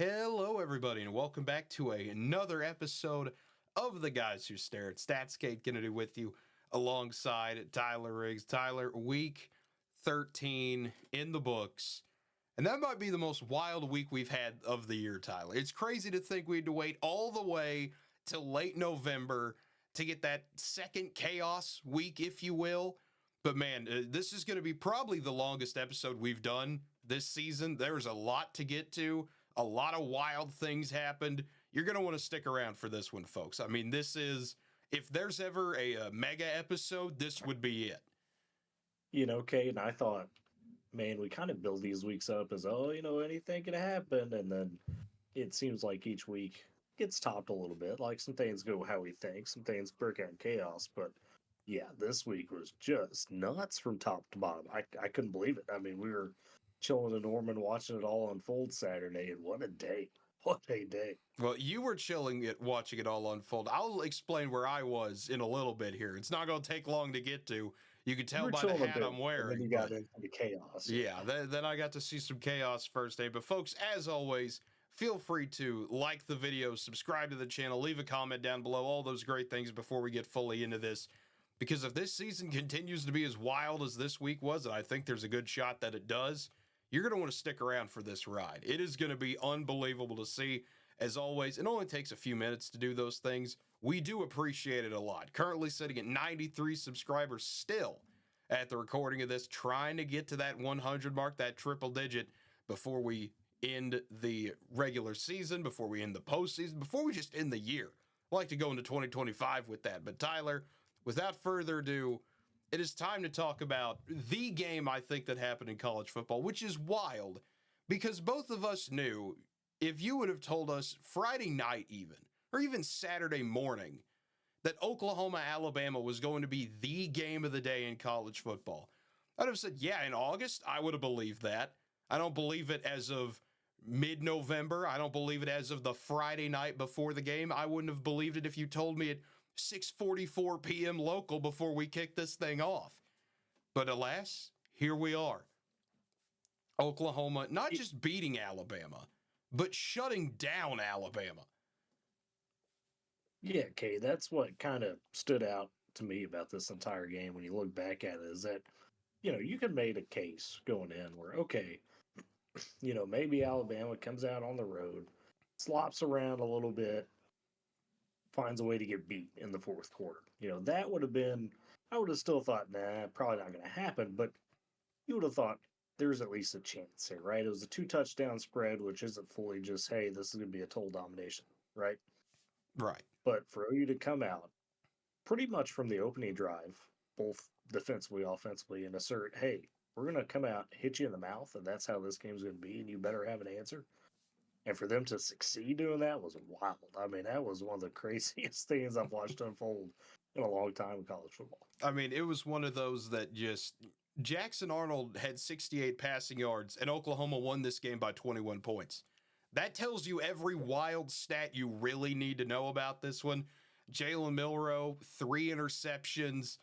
Hello, everybody, and welcome back to another episode of the Guys Who Stare at Stats. Cade Kennedy with you alongside Tyler Riggs. Tyler, week 13 in the books, and that might be the most wild week we've had of the year, Tyler. It's crazy to think we had to wait all the way till late November to get that second chaos week, if you will. But man, this is going to be probably the longest episode we've done this season. There's a lot to get to. A lot of wild things happened. You're going to want to stick around for this one, folks. I mean, this is, if there's ever a mega episode, this would be it. You know, Kate, and I thought, man, we kind of build these weeks up as, anything can happen. And then it seems like each week gets topped a little bit. Like some things go how we think, some things break out in chaos. But yeah, this week was just nuts from top to bottom. I couldn't believe it. I mean, we were chilling in Norman watching it all unfold Saturday, and what a day. What a day. Well, you were chilling at watching it all unfold. I'll explain where I was in a little bit here. It's not going to take long to get to. You can tell by the hat I'm wearing. And then you got into the chaos. Yeah, then I got to see some chaos first day. But folks, as always, feel free to like the video, subscribe to the channel, leave a comment down below, all those great things before we get fully into this. Because if this season continues to be as wild as this week was, and I think there's a good shot that it does, you're going to want to stick around for this ride. It is going to be unbelievable to see. As always, it only takes a few minutes to do those things. We do appreciate it a lot. Currently sitting at 93 subscribers still at the recording of this, trying to get to that 100 mark, that triple digit, before we end the regular season, before we end the postseason, before we just end the year. I'd like to go into 2025 with that. But Tyler, without further ado, it is time to talk about the game I think that happened in college football, which is wild because both of us knew if you would have told us Friday night even, or even Saturday morning, that Oklahoma-Alabama was going to be the game of the day in college football, I'd have said, yeah, in August, I would have believed that. I don't believe it as of mid-November. I don't believe it as of the Friday night before the game. I wouldn't have believed it if you told me it 6:44 p.m. local before we kick this thing off. But alas, here we are. Oklahoma not just beating Alabama, but shutting down Alabama. Yeah, Kay, that's what kind of stood out to me about this entire game when you look back at it is that, you could make a case going in where, okay, maybe Alabama comes out on the road, slops around a little bit, finds a way to get beat in the fourth quarter. That would have been, I would have still thought, nah, probably not going to happen, but you would have thought there's at least a chance here, right? It was a 2-touchdown spread, which isn't fully just, hey, this is going to be a total domination, right? Right. But for OU to come out pretty much from the opening drive, both defensively, offensively, and assert, hey, we're going to come out, hit you in the mouth, and that's how this game's going to be, and you better have an answer. And for them to succeed doing that was wild. I mean, that was one of the craziest things I've watched unfold in a long time in college football. I mean, it was one of those that just Jackson Arnold had 68 passing yards, and Oklahoma won this game by 21 points. That tells you every wild stat you really need to know about this one. Jalen Milroe, 3 interceptions,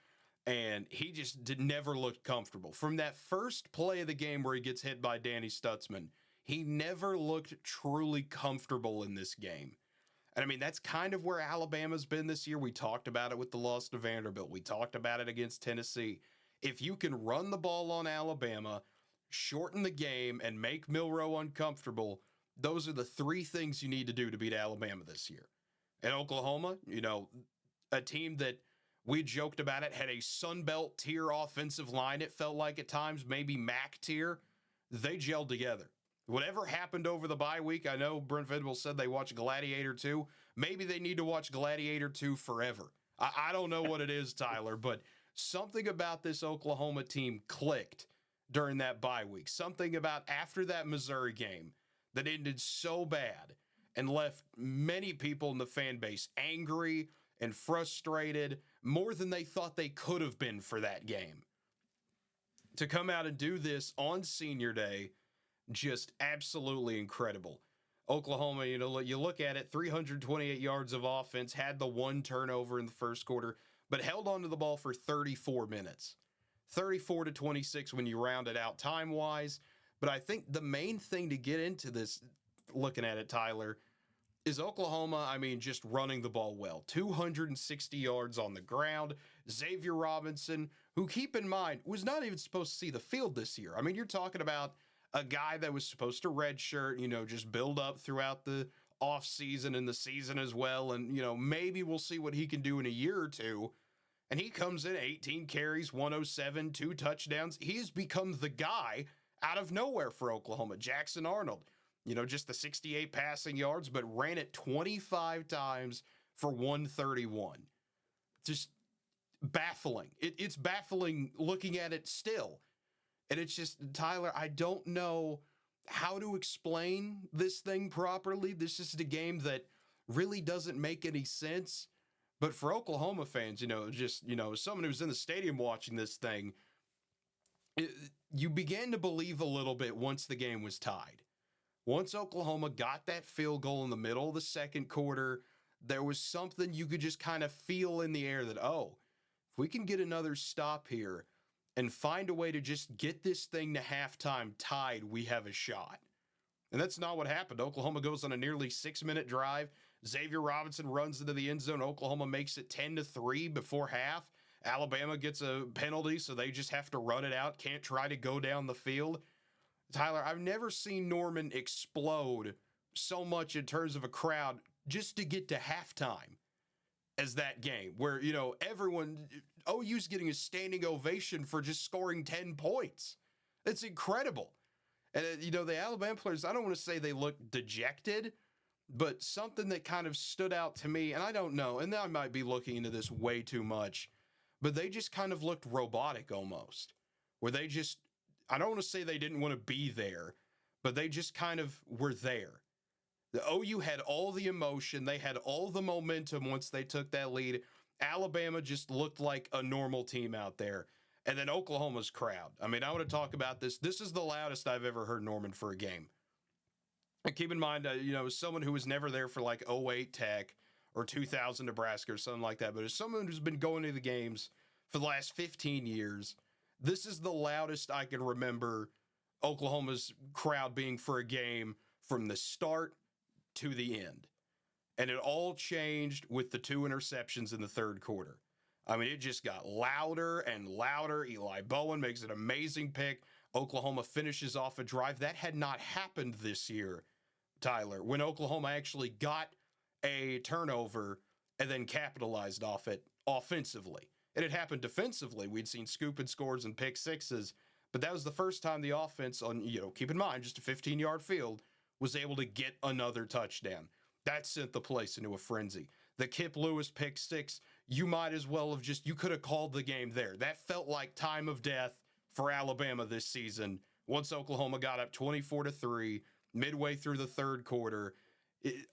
and he just never looked comfortable. From that first play of the game where he gets hit by Danny Stutzman, he never looked truly comfortable in this game. And I mean, that's kind of where Alabama's been this year. We talked about it with the loss to Vanderbilt. We talked about it against Tennessee. If you can run the ball on Alabama, shorten the game, and make Milroe uncomfortable, those are the 3 things you need to do to beat Alabama this year. And Oklahoma, a team that we joked about it, had a Sun Belt tier offensive line, it felt like at times, maybe MAC tier. They gelled together. Whatever happened over the bye week, I know Brent Venables said they watched Gladiator 2. Maybe they need to watch Gladiator 2 forever. I don't know what it is, Tyler, but something about this Oklahoma team clicked during that bye week. Something about after that Missouri game that ended so bad and left many people in the fan base angry and frustrated more than they thought they could have been for that game. To come out and do this on Senior Day, just absolutely incredible. Oklahoma, you look at it, 328 yards of offense, had the 1 turnover in the first quarter, but held onto the ball for 34 minutes. 34-26 when you round it out time-wise. But I think the main thing to get into this, looking at it, Tyler, is Oklahoma, I mean, just running the ball well. 260 yards on the ground. Xavier Robinson, who, keep in mind, was not even supposed to see the field this year. I mean, you're talking about a guy that was supposed to redshirt, just build up throughout the offseason and the season as well. And, maybe we'll see what he can do in a year or two. And he comes in 18 carries, 107, 2 touchdowns. He has become the guy out of nowhere for Oklahoma. Jackson Arnold, just the 68 passing yards, but ran it 25 times for 131. Just baffling. It's baffling looking at it still. And it's just, Tyler, I don't know how to explain this thing properly. This is a game that really doesn't make any sense. But for Oklahoma fans, someone who's in the stadium watching this thing, you began to believe a little bit once the game was tied. Once Oklahoma got that field goal in the middle of the second quarter, there was something you could just kind of feel in the air that, if we can get another stop here and find a way to just get this thing to halftime tied, we have a shot. And that's not what happened. Oklahoma goes on a nearly 6-minute drive. Xavier Robinson runs into the end zone. Oklahoma makes it 10-3 before half. Alabama gets a penalty, so they just have to run it out, can't try to go down the field. Tyler, I've never seen Norman explode so much in terms of a crowd just to get to halftime as that game where, everyone, OU's getting a standing ovation for just scoring 10 points. It's incredible. And, the Alabama players, I don't want to say they look dejected, but something that kind of stood out to me, and I don't know, and I might be looking into this way too much, but they just kind of looked robotic almost, where they just, I don't want to say they didn't want to be there, but they just kind of were there. The OU had all the emotion. They had all the momentum once they took that lead. Alabama just looked like a normal team out there. And then Oklahoma's crowd. I mean, I want to talk about this. This is the loudest I've ever heard Norman for a game. And keep in mind, as someone who was never there for like 08 Tech or 2000 Nebraska or something like that, but as someone who's been going to the games for the last 15 years, this is the loudest I can remember Oklahoma's crowd being for a game from the start to the end. And it all changed with the 2 interceptions in the third quarter. I mean, it just got louder and louder. Eli Bowen makes an amazing pick. Oklahoma finishes off a drive. That had not happened this year, Tyler, when Oklahoma actually got a turnover and then capitalized off it offensively. It had happened defensively. We'd seen scoop and scores and pick sixes, but that was the first time the offense on, keep in mind, just a 15-yard field, was able to get another touchdown. That sent the place into a frenzy. The Kip Lewis pick six, you might as well have you could have called the game there. That felt like time of death for Alabama this season. Once Oklahoma got up 24-3, midway through the third quarter,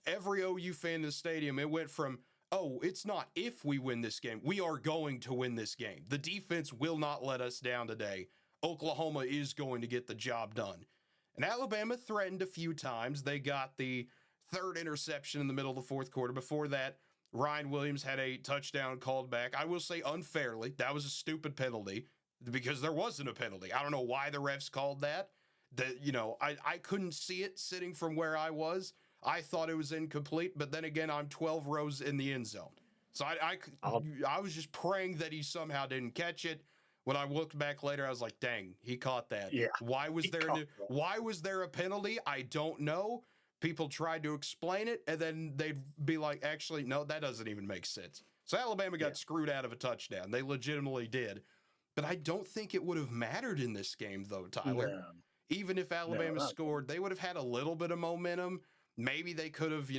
every OU fan in the stadium, it went from, it's not if we win this game. We are going to win this game. The defense will not let us down today. Oklahoma is going to get the job done. And Alabama threatened a few times. They got the third interception in the middle of the fourth quarter. Before that, Ryan Williams had a touchdown called back. I will say unfairly. That was a stupid penalty because there wasn't a penalty. I don't know why the refs called that. I couldn't see it sitting from where I was. I thought it was incomplete, but then again, I'm 12 rows in the end zone. So I was just praying that he somehow didn't catch it. When I looked back later, I was like, dang, he caught that. Yeah, Why was there a penalty? I don't know. People tried to explain it, and then they'd be like, actually, no, that doesn't even make sense. So Alabama got screwed out of a touchdown. They legitimately did. But I don't think it would have mattered in this game, though, Tyler. No. Even if Alabama scored, they would have had a little bit of momentum. Maybe they could have,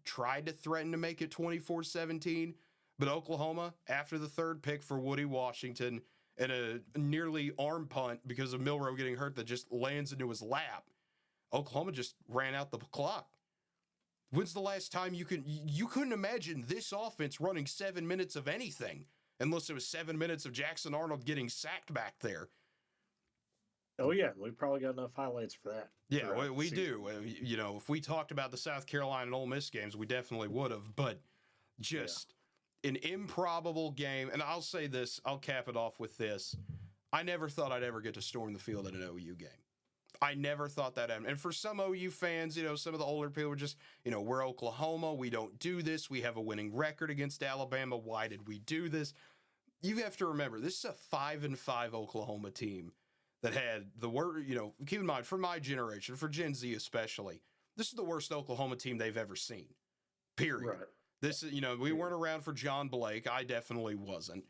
tried to threaten to make it 24-17. But Oklahoma, after the third pick for Woody Washington and a nearly arm punt because of Milroe getting hurt that just lands into his lap, Oklahoma just ran out the clock. When's the last time you couldn't imagine this offense running 7 minutes of anything unless it was 7 minutes of Jackson Arnold getting sacked back there? Oh, yeah. We probably got enough highlights for that. Yeah, we do. If we talked about the South Carolina and Ole Miss games, we definitely would have. But just an improbable game. And I'll say this. I'll cap it off with this. I never thought I'd ever get to storm the field at an OU game. I never thought that. And for some OU fans, some of the older people were just, we're Oklahoma. We don't do this. We have a winning record against Alabama. Why did we do this? You have to remember, this is a 5-5 Oklahoma team that had the worst, keep in mind, for my generation, for Gen Z especially, this is the worst Oklahoma team they've ever seen. Period. Right. This is, we weren't around for John Blake. I definitely wasn't.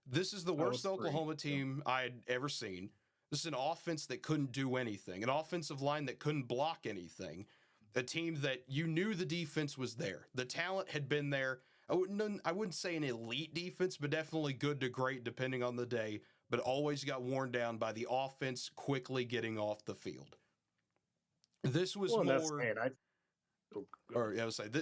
This is the worst Oklahoma team I had ever seen. This is an offense that couldn't do anything, an offensive line that couldn't block anything, a team that you knew the defense was there. The talent had been there. I wouldn't say an elite defense, but definitely good to great depending on the day, but always got worn down by the offense quickly getting off the field. This was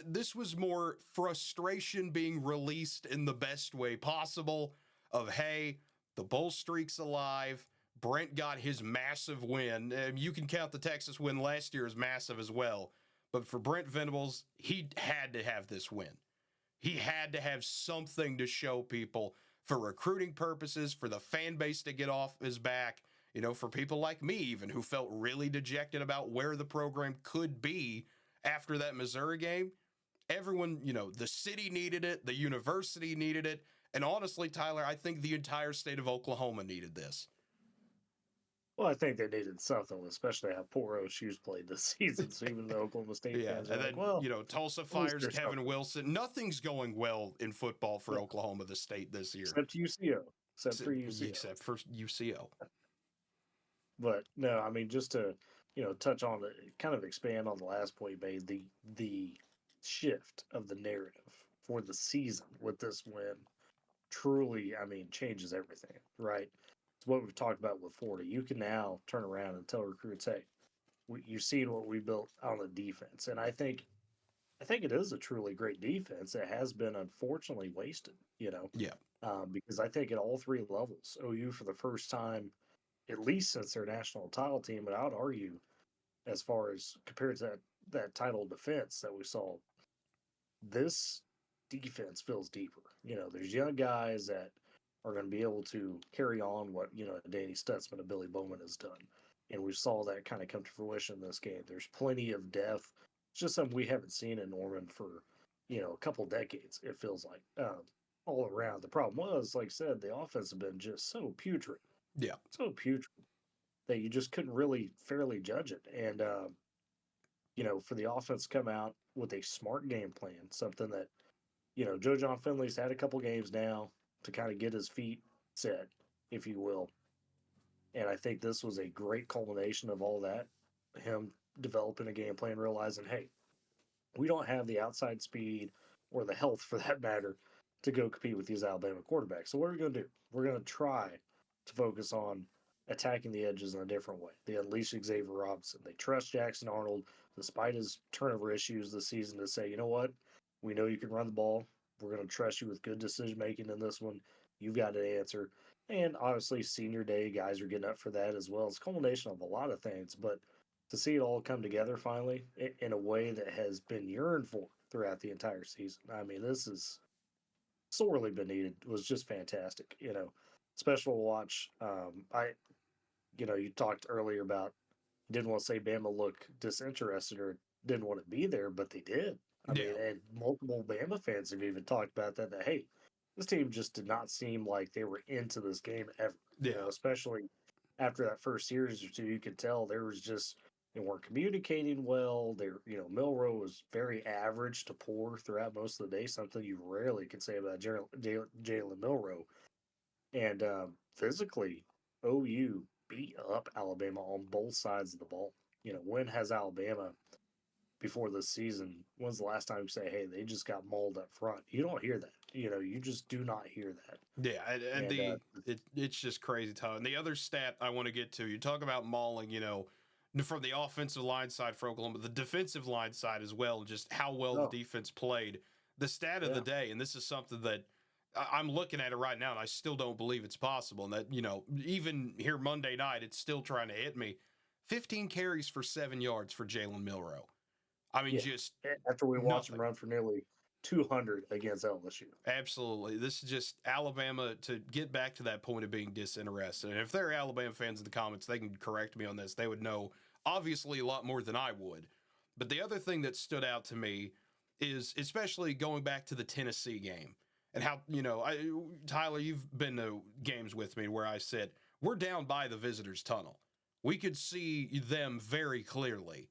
this was more frustration being released in the best way possible of, hey, the bowl streak's alive. Brent got his massive win. You can count the Texas win last year as massive as well. But for Brent Venables, he had to have this win. He had to have something to show people for recruiting purposes, for the fan base to get off his back, for people like me even who felt really dejected about where the program could be after that Missouri game. Everyone, the city needed it, the university needed it, and honestly, Tyler, I think the entire state of Oklahoma needed this. Well, I think they needed something, especially how poor OSU's played this season. So even the Oklahoma State fans are and like, then, well, Tulsa fires Kevin Wilson. Nothing's going well in football for Oklahoma, the state, this year. Except UCO. Except for UCO. But no, I mean, just to, touch on it, kind of expand on the last point you made, the shift of the narrative for the season with this win truly, changes everything, right? It's what we've talked about with Florida. You can now turn around and tell recruits, hey, you've seen what we built on the defense. And I think it is a truly great defense. It has been unfortunately wasted, Yeah. Because I think at all three levels, OU for the first time, at least since their national title team, and I would argue as far as compared to that title defense that we saw, this defense feels deeper. There's young guys that are going to be able to carry on what, Danny Stutzman and Billy Bowman has done. And we saw that kind of come to fruition in this game. There's plenty of depth. It's just something we haven't seen in Norman for, a couple decades, it feels like, all around. The problem was, like I said, the offense has been just so putrid. Yeah. So putrid that you just couldn't really fairly judge it. And, for the offense to come out with a smart game plan, something that, Joe John Finley's had a couple games now to kind of get his feet set, if you will. And I think this was a great culmination of all that. Him developing a game plan, realizing, hey, we don't have the outside speed or the health, for that matter, to go compete with these Alabama quarterbacks. So what are we going to do? We're going to try to focus on attacking the edges in a different way. They unleash Xavier Robinson. They trust Jackson Arnold, despite his turnover issues this season, to say, you know what? We know you can run the ball. We're going to trust you with good decision-making in this one. You've got an answer. And obviously, senior day, guys are getting up for that as well. It's a culmination of a lot of things. But to see it all come together finally in a way that has been yearned for throughout the entire season. This is sorely been needed. It was just fantastic. Special to watch. You talked earlier about didn't want to say Bama looked disinterested or didn't want to be there, but they did. And multiple Bama fans have even talked about that, hey, this team just did not seem like they were into this game ever. Yeah. Especially after that first series or two, you could tell there was just, they weren't communicating well. Milroe was very average to poor throughout most of the day, something you rarely can say about Jalen Milroe. And physically, OU beat up Alabama on both sides of the ball. When has Alabama before this season, when's the last time you say, hey, they just got mauled up front? You don't hear that. You just do not hear that. Yeah, it's just crazy, Todd. And the other stat I want to get to, you talk about mauling, from the offensive line side for Oklahoma, the defensive line side as well, just how well the defense played. The stat of the day, and this is something that I'm looking at it right now, and I still don't believe it's possible. And that, even here Monday night, it's still trying to hit me. 15 carries for 7 yards for Jalen Milroe. Just after we watched him run for nearly 200 against LSU. Absolutely. This is just Alabama, to get back to that point of being disinterested. And if there are Alabama fans in the comments, they can correct me on this. They would know obviously a lot more than I would. But the other thing that stood out to me is especially going back to the Tennessee game and how, Tyler, you've been to games with me where I said, we're down by the visitors' tunnel. We could see them very clearly.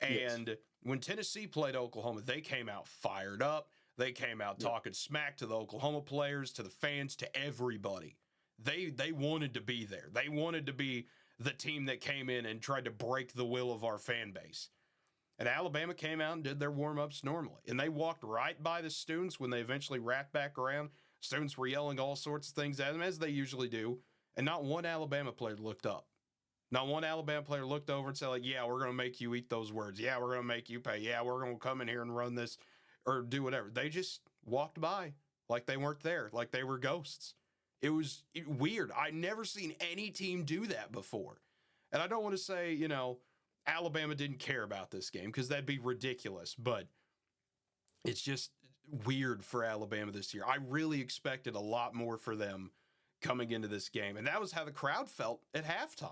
Yes. And when Tennessee played Oklahoma, they came out fired up. They came out talking smack to the Oklahoma players, to the fans, to everybody. They wanted to be there. They wanted to be the team that came in and tried to break the will of our fan base. And Alabama came out and did their warm-ups normally. And they walked right by the students when they eventually wrapped back around. Students were yelling all sorts of things at them, as they usually do. And not one Alabama player looked up. Not one Alabama player looked over and said, like, yeah, we're going to make you eat those words. Yeah, we're going to make you pay. Yeah, we're going to come in here and run this or do whatever. They just walked by like they weren't there, like they were ghosts. It was weird. I'd never seen any team do that before. And I don't want to say, Alabama didn't care about this game because that'd be ridiculous, but it's just weird for Alabama this year. I really expected a lot more for them coming into this game, and that was how the crowd felt at halftime.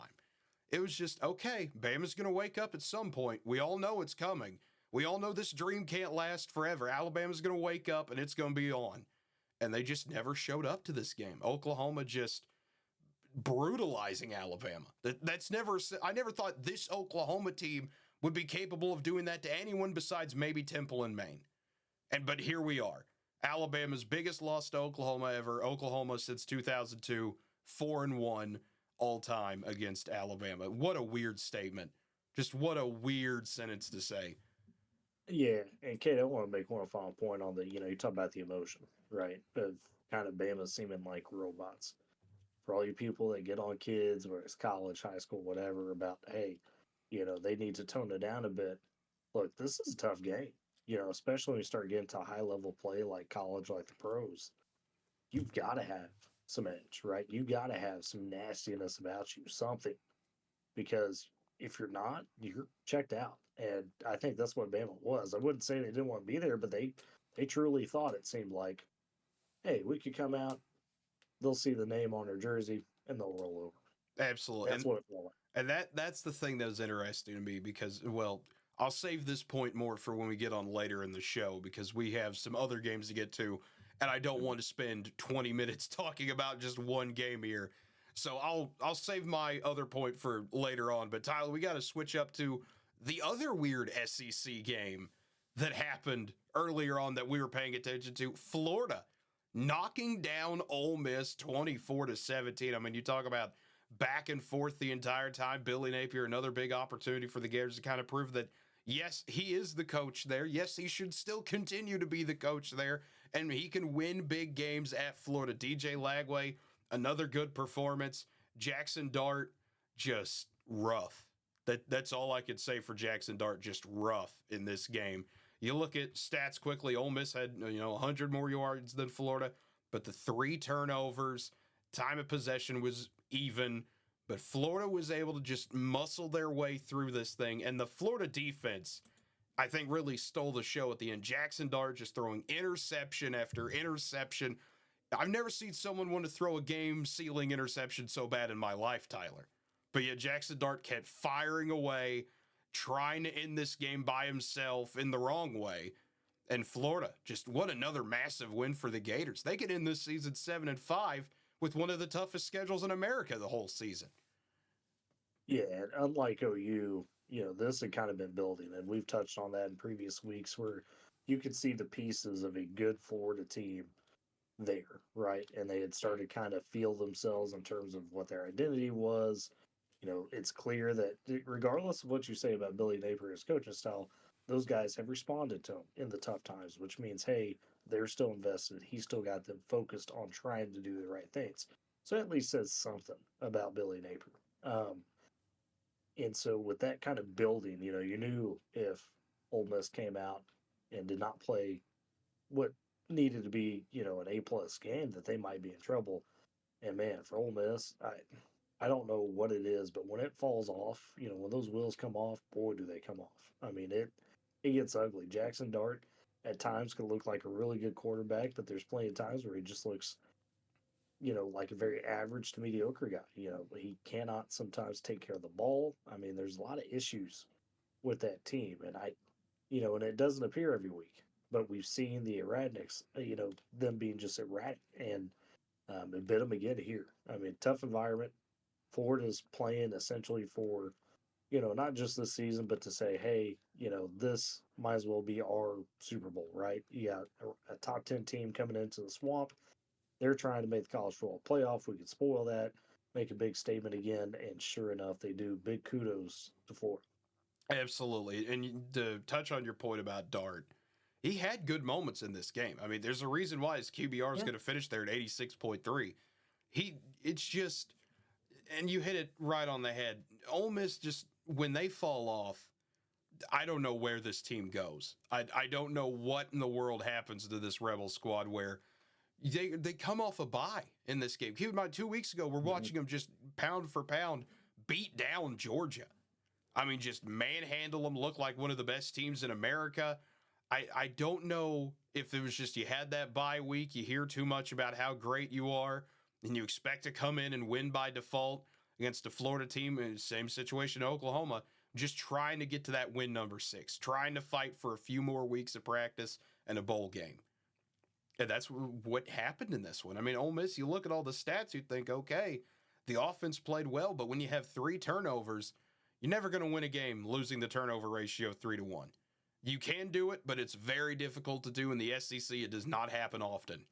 It was just, okay, Bama's going to wake up at some point. We all know it's coming. We all know this dream can't last forever. Alabama's going to wake up, and it's going to be on. And they just never showed up to this game. Oklahoma just brutalizing Alabama. I never thought this Oklahoma team would be capable of doing that to anyone besides maybe Temple and Maine. But here we are. Alabama's biggest loss to Oklahoma ever. Oklahoma since 2002, 4-1 all time against Alabama. What a weird statement. Just what a weird sentence to say. Yeah, and Cade, I want to make one final point on the, you talk about the emotion, right? Of kind of Bama seeming like robots. For all you people that get on kids, whether it's college, high school, whatever, about, hey, they need to tone it down a bit. Look, this is a tough game, especially when you start getting to high level play like college, like the pros. You've got to have some edge, right? You got to have some nastiness about you, something, because if you're not, you're checked out. And I think that's what Bama was. I wouldn't say they didn't want to be there, but they truly thought, it seemed like, hey, we could come out, they'll see the name on their jersey, and they'll roll over. Absolutely. That's what it felt like. And that's the thing that was interesting to me because, well, I'll save this point more for when we get on later in the show because we have some other games to get to, and I don't want to spend 20 minutes talking about just one game here. So I'll save my other point for later on. But Tyler, we got to switch up to the other weird SEC game that happened earlier on that we were paying attention to. Florida knocking down Ole Miss 24-17. I mean, you talk about back and forth the entire time. Billy Napier, another big opportunity for the Gators to kind of prove that, yes, he is the coach there. Yes, he should still continue to be the coach there, and he can win big games at Florida. DJ Lagway, another good performance. Jackson Dart, just rough. That's all I could say for Jackson Dart, just rough in this game. You look at stats quickly, Ole Miss had 100 more yards than Florida, but the 3 turnovers, time of possession was even, but Florida was able to just muscle their way through this thing, and the Florida defense, I think, really stole the show at the end. Jackson Dart just throwing interception after interception. I've never seen someone want to throw a game-sealing interception so bad in my life, Tyler. But yet Jackson Dart kept firing away, trying to end this game by himself in the wrong way. And Florida, just what another massive win for the Gators. They could end this season 7-5 with one of the toughest schedules in America the whole season. Yeah, and unlike OU, this had kind of been building, and we've touched on that in previous weeks where you could see the pieces of a good Florida team there, right? And they had started kind of feel themselves in terms of what their identity was. It's clear that regardless of what you say about Billy Napier's coaching style, those guys have responded to him in the tough times, which means, hey, they're still invested. He still got them focused on trying to do the right things. So that at least says something about Billy Napier. And so with that kind of building, you knew if Ole Miss came out and did not play what needed to be, an A-plus game, that they might be in trouble. And man, for Ole Miss, I don't know what it is, but when it falls off, when those wheels come off, boy, do they come off. I mean, it gets ugly. Jackson Dart at times can look like a really good quarterback, but there's plenty of times where he just looks like a very average to mediocre guy. He cannot sometimes take care of the ball. I mean, there's a lot of issues with that team, and and it doesn't appear every week, but we've seen the erratics, them being just erratic, and it bit them again here. I mean, tough environment. Florida's playing essentially for, not just this season, but to say, hey, this might as well be our Super Bowl, right? You got a top 10 team coming into the swamp. They're trying to make the college football playoff. We could spoil that, make a big statement again, and sure enough, they do. Big kudos to Florida. Absolutely. And to touch on your point about Dart, he had good moments in this game. I mean, there's a reason why his QBR is Yeah. going to finish there at 86.3. It's just, and you hit it right on the head. Ole Miss just, when they fall off, I don't know where this team goes. I don't know what in the world happens to this Rebel squad where they come off a bye in this game. Keep in mind, 2 weeks ago, we're watching them just pound for pound beat down Georgia. I mean, just manhandle them, look like one of the best teams in America. I don't know if it was just you had that bye week, you hear too much about how great you are, and you expect to come in and win by default against a Florida team in the same situation in Oklahoma, just trying to get to that win number 6, trying to fight for a few more weeks of practice and a bowl game. And that's what happened in this one. I mean, Ole Miss, you look at all the stats, you think, okay, the offense played well, but when you have 3 turnovers, you're never going to win a game losing the turnover ratio 3-1. You can do it, but it's very difficult to do in the SEC. It does not happen often.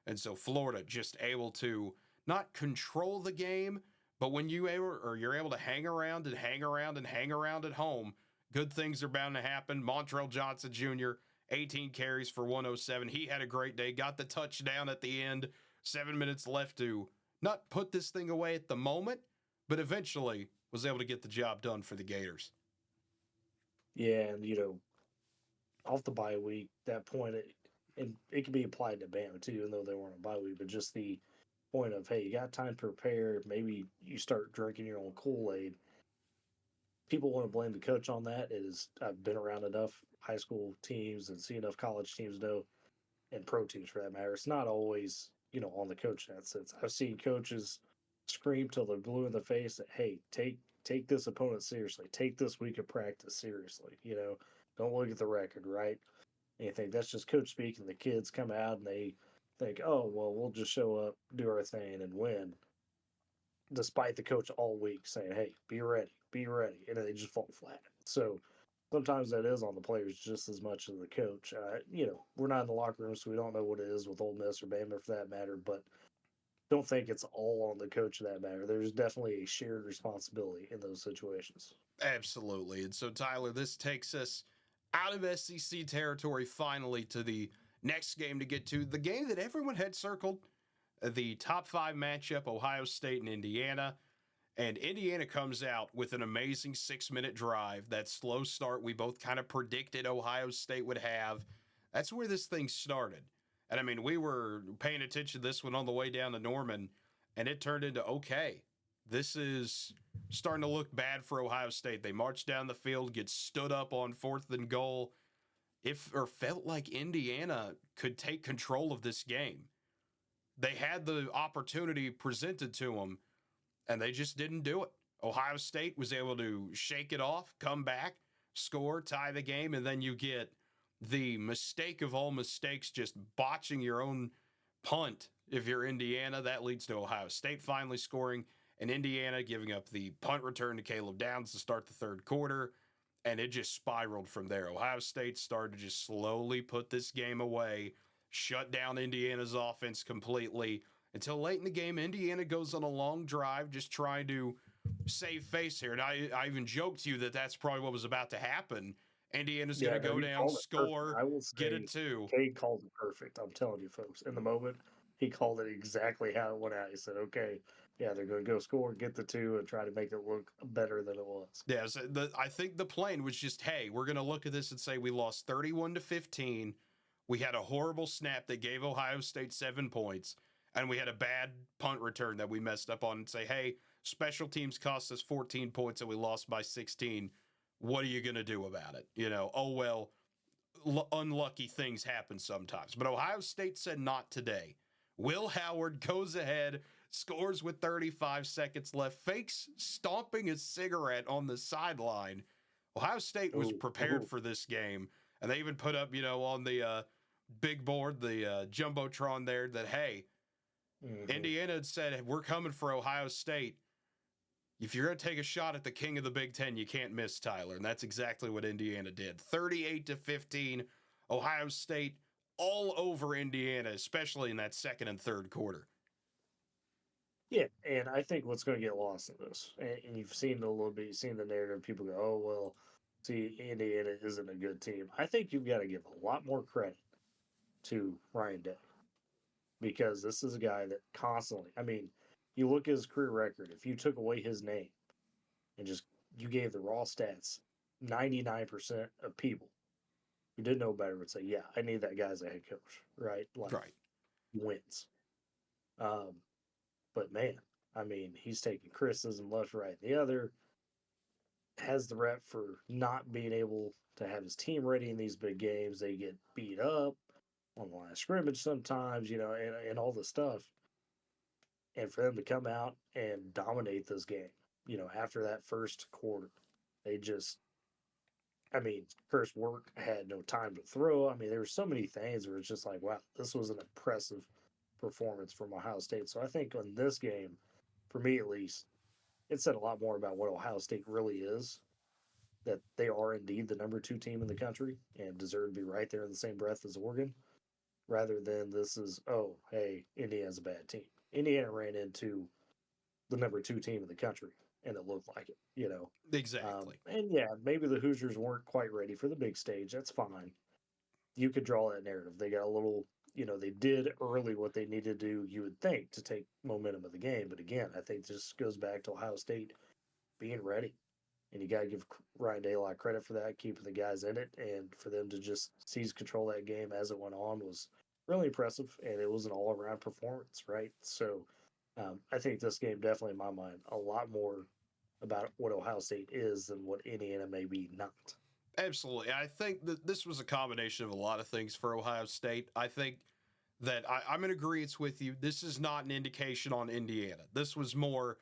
And so Florida just able to not control the game, but when you're able to hang around and hang around and hang around at home, good things are bound to happen. Montrell Johnson Jr., 18 carries for 107. He had a great day, got the touchdown at the end, 7 minutes left to not put this thing away at the moment, but eventually was able to get the job done for the Gators. Yeah, and off the bye week, that point, and it can be applied to Bama too, even though they weren't a bye week, but just the point of, hey, you got time to prepare. Maybe you start drinking your own Kool-Aid. People want to blame the coach on that. I've been around enough high school teams and see enough college teams know, and pro teams for that matter. It's not always, on the coach in that sense. I've seen coaches scream till they're blue in the face that, hey, take this opponent seriously. Take this week of practice seriously. Don't look at the record, right? And you think that's just coach speak, and the kids come out and they think, oh, well, we'll just show up, do our thing, and win. Despite the coach all week saying, hey, be ready, and they just fall flat. So sometimes that is on the players just as much as the coach. We're not in the locker room, so we don't know what it is with Ole Miss or Bama for that matter, but don't think it's all on the coach for that matter. There's definitely a shared responsibility in those situations. Absolutely. And so, Tyler, this takes us out of SEC territory finally to the next game to get to, the game that everyone had circled, the top 5 matchup, Ohio State and Indiana. And Indiana comes out with an amazing 6-minute drive. That slow start we both kind of predicted Ohio State would have. That's where this thing started. And I mean, we were paying attention to this one on the way down to Norman, and it turned into, okay, this is starting to look bad for Ohio State. They march down the field, get stood up on 4th and goal. Felt like Indiana could take control of this game. They had the opportunity presented to them, and they just didn't do it. Ohio State was able to shake it off, come back, score, tie the game, and then you get the mistake of all mistakes, just botching your own punt. If you're Indiana, that leads to Ohio State finally scoring, and Indiana giving up the punt return to Caleb Downs to start the 3rd quarter, and it just spiraled from there. Ohio State started to just slowly put this game away, shut down Indiana's offense completely, until late in the game, Indiana goes on a long drive just trying to save face here. And I even joked to you that that's probably what was about to happen. Indiana's going to go down, score, I will get say, it 2. Cade called it perfect. I'm telling you, folks. In the moment, he called it exactly how it went out. He said, okay, yeah, they're going to go score, get the 2, and try to make it look better than it was. Yeah, so I think the plan was just, hey, we're going to look at this and say we lost 31-15. We had a horrible snap that gave Ohio State 7 points. And we had a bad punt return that we messed up on, and say, hey, special teams cost us 14 points and we lost by 16. What are you going to do about it? Oh, well, unlucky things happen sometimes. But Ohio State said not today. Will Howard goes ahead, scores with 35 seconds left, fakes stomping a cigarette on the sideline. Ohio State was prepared for this game, and they even put up, on the big board, the Jumbotron there, that, hey, Indiana had said, we're coming for Ohio State. If you're going to take a shot at the king of the Big Ten, you can't miss, Tyler. And that's exactly what Indiana did. 38-15, Ohio State all over Indiana, especially in that second and third quarter. Yeah, and I think what's going to get lost in this, and you've seen it a little bit, you've seen the narrative, people go, oh, well, see, Indiana isn't a good team. I think you've got to give a lot more credit to Ryan Day, because this is a guy that constantly, you look at his career record, if you took away his name and just you gave the raw stats, 99% of people who didn't know better would say, yeah, I need that guy as a head coach, right? Right. He wins. But man, he's taking criticism left, right, and the other. Has the rep for not being able to have his team ready in these big games. They get beat up on the line of scrimmage sometimes, and all this stuff. And for them to come out and dominate this game, after that first quarter, they just, Curtis Work had no time to throw. There were so many things where it's just like, wow, this was an impressive performance from Ohio State. So I think on this game, for me at least, it said a lot more about what Ohio State really is, that they are indeed the number 2 team in the country and deserve to be right there in the same breath as Oregon, rather than this is, oh, hey, Indiana's a bad team. Indiana ran into the number 2 team in the country, and it looked like it, Exactly. And yeah, maybe the Hoosiers weren't quite ready for the big stage. That's fine. You could draw that narrative. They got a little, they did early what they needed to do, you would think, to take momentum of the game. But again, I think this goes back to Ohio State being ready. And you got to give Ryan Day a lot of credit for that, keeping the guys in it. And for them to just seize control of that game as it went on was really impressive. And it was an all-around performance, right? So I think this game definitely, in my mind, a lot more about what Ohio State is than what Indiana may be not. Absolutely. I think that this was a combination of a lot of things for Ohio State. I think that I'm in agreement with you. This is not an indication on Indiana. This was more,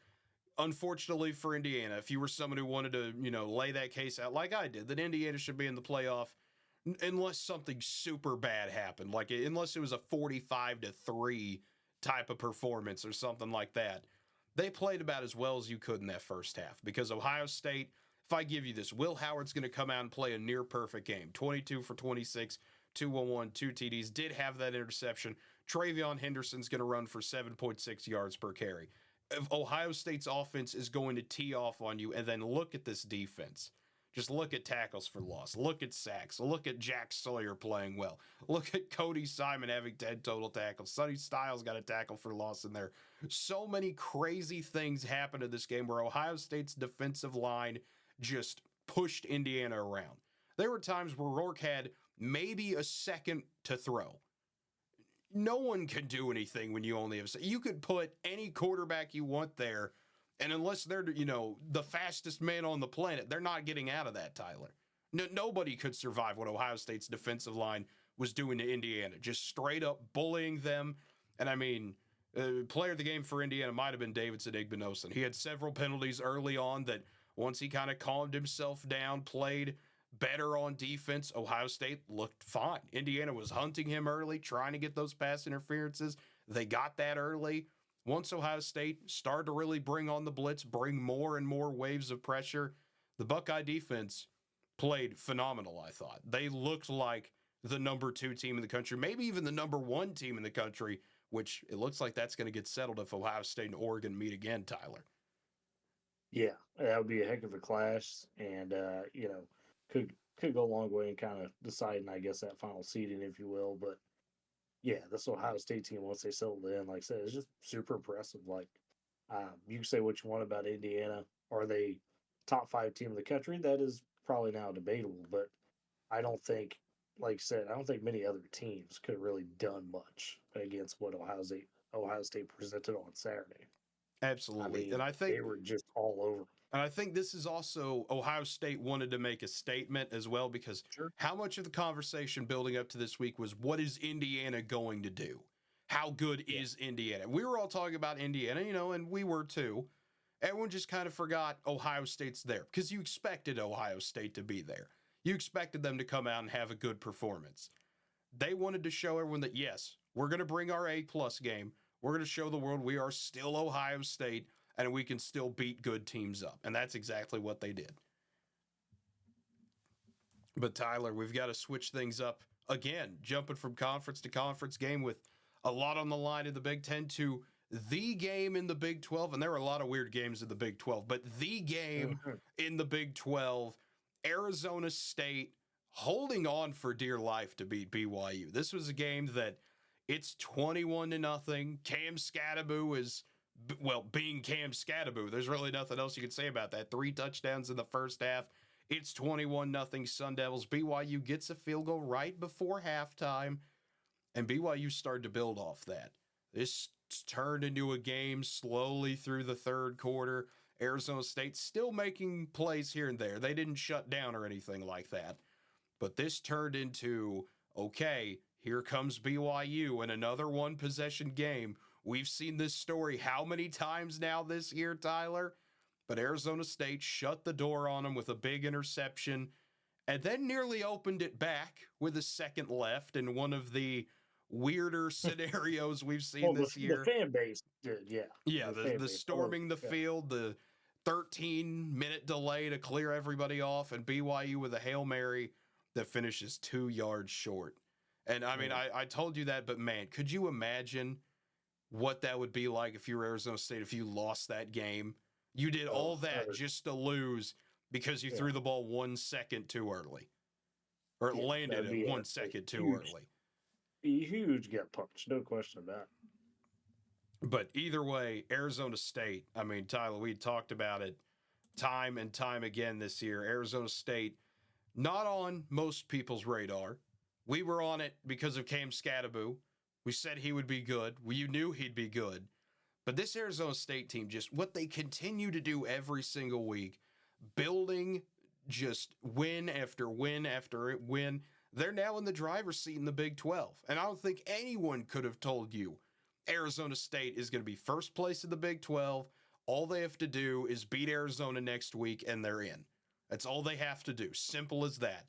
unfortunately for Indiana, if you were someone who wanted to, lay that case out like I did, that Indiana should be in the playoff unless something super bad happened, unless it was a 45-3 type of performance or something like that. They played about as well as you could in that first half, because Ohio State, if I give you this, Will Howard's going to come out and play a near perfect game, 22 for 26, 211, 2 TDs, did have that interception. Travion Henderson's going to run for 7.6 yards per carry. If Ohio State's offense is going to tee off on you, and then look at this defense. Just look at tackles for loss. Look at sacks. Look at Jack Sawyer playing well. Look at Cody Simon having 10 total tackles. Sonny Styles got a tackle for loss in there. So many crazy things happened in this game where Ohio State's defensive line just pushed Indiana around. There were times where Rourke had maybe a second to throw. No one can do anything when you only have... You could put any quarterback you want there, and unless they're, the fastest man on the planet, they're not getting out of that, Tyler. Nobody could survive what Ohio State's defensive line was doing to Indiana, just straight up bullying them. And player of the game for Indiana might have been Davidson Igbinosun. He had several penalties early on that once he kind of calmed himself down, played better on defense, Ohio State looked fine. Indiana was hunting him early, trying to get those pass interferences. They got that early. Once Ohio State started to really bring on the blitz, bring more and more waves of pressure, the Buckeye defense played phenomenal, I thought. They looked like the number 2 team in the country, maybe even the number 1 team in the country, which it looks like that's going to get settled if Ohio State and Oregon meet again, Tyler. Yeah, that would be a heck of a clash, and, could go a long way in kind of deciding, I guess, that final seeding, if you will. But yeah, this Ohio State team, once they settled in, like I said, it's just super impressive. You can say what you want about Indiana. Are they top 5 team in the country? That is probably now debatable, but I don't think, like I said, I don't think many other teams could have really done much against what Ohio State presented on Saturday. Absolutely. And I think they were just all over. And I think this is also Ohio State wanted to make a statement as well, because how much of the conversation building up to this week was, what is Indiana going to do? how good is Indiana? We were all talking about Indiana, and we were too. Everyone just kind of forgot Ohio State's there because you expected Ohio State to be there. You expected them to come out and have a good performance. They wanted to show everyone that, yes, we're going to bring our A-plus game. We're going to show the world we are still Ohio State and we can still beat good teams up. And that's exactly what they did. But Tyler, we've got to switch things up again, jumping from conference to conference game with a lot on the line in the Big Ten to the game in the Big 12. And there were a lot of weird games in the Big 12, but the game in the Big 12, Arizona State holding on for dear life to beat BYU. This was a game that it's 21-0. Cam Scatterbo is, being Cam Scatterbo. There's really nothing else you can say about that. 3 touchdowns in the first half. It's 21-0 Sun Devils. BYU gets a field goal right before halftime, and BYU started to build off that. This turned into a game slowly through the third quarter. Arizona State still making plays here and there. They didn't shut down or anything like that. But this turned into, okay, here comes BYU in another one-possession game. We've seen this story how many times now this year, Tyler? But Arizona State shut the door on them with a big interception and then nearly opened it back with a second left in one of the weirder scenarios we've seen this year. The fan base did, yeah. Yeah, the storming the field, the 13-minute delay to clear everybody off, and BYU with a Hail Mary that finishes 2 yards short. And, I mean, I told you that, but, man, could you imagine what that would be like if you were Arizona State, if you lost that game? You did all that just to lose because you threw the ball 1 second too early. Or it landed it 1 second too early. Be a huge gut punch, no question about it. But either way, Arizona State, I mean, Tyler, we talked about it time and time again this year. Arizona State, not on most people's radar. We were on it because of Cam Scatterbo. We said he would be good. You knew he'd be good. But this Arizona State team, just what they continue to do every single week, building just win after win after win. They're now in the driver's seat in the Big 12. And I don't think anyone could have told you Arizona State is going to be first place in the Big 12. All they have to do is beat Arizona next week and they're in. That's all they have to do. Simple as that.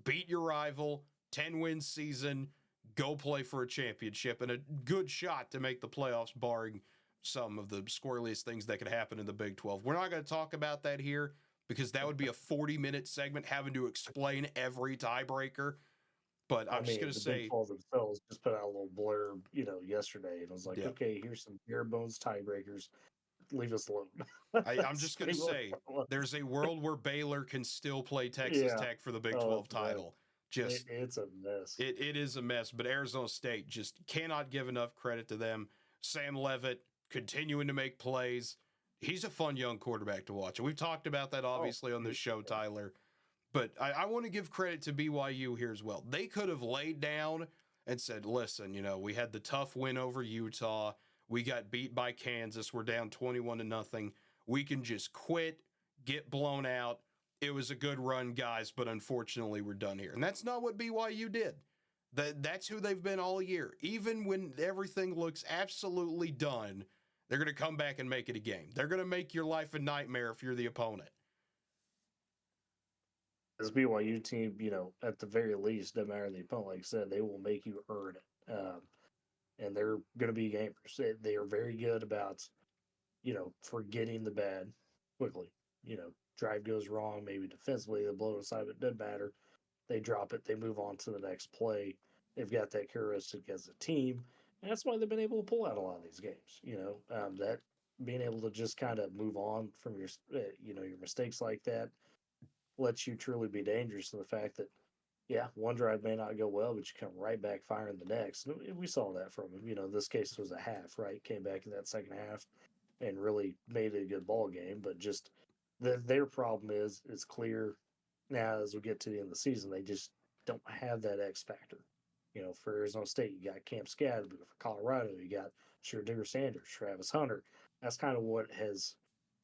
Beat your rival, 10-win season, go play for a championship, and a good shot to make the playoffs, barring some of the squirreliest things that could happen in the Big 12. We're not going to talk about that here because that would be a 40-minute segment having to explain every tiebreaker. But I'm just going to say, Big 12 themselves just put out a little blurb, yesterday, and I was like, okay, here's some bare bones tiebreakers. Leave us alone. I'm just going to say, there's a world where Baylor can still play Texas Tech for the Big 12 title. It's a mess. It is a mess, but Arizona State just cannot give enough credit to them. Sam Leavitt continuing to make plays. He's a fun young quarterback to watch. And we've talked about that obviously on this show, Tyler. But I want to give credit to BYU here as well. They could have laid down and said, listen, we had the tough win over Utah. We got beat by Kansas. We're down 21-0. We can just quit, get blown out. It was a good run, guys, but unfortunately we're done here. And that's not what BYU did. That's who they've been all year. Even when everything looks absolutely done, they're going to come back and make it a game. They're going to make your life a nightmare if you're the opponent. This BYU team, at the very least, no matter the opponent, like I said, they will make you earn it. And they're going to be gamers. They are very good about, forgetting the bad quickly. Drive goes wrong, maybe defensively, they blow it aside, but it doesn't matter. They drop it, they move on to the next play. They've got that heuristic as a team, and that's why they've been able to pull out a lot of these games. That being able to just kind of move on from your, your mistakes like that lets you truly be dangerous in the fact that, one drive may not go well, but you come right back firing the next. And we saw that from them. This case was a half, right? Came back in that second half and really made it a good ball game. But just their problem is clear now as we get to the end of the season. They just don't have that X factor. For Arizona State, you got Cam Scatterbo. For Colorado, you got Shadur Sanders, Travis Hunter. That's kind of what has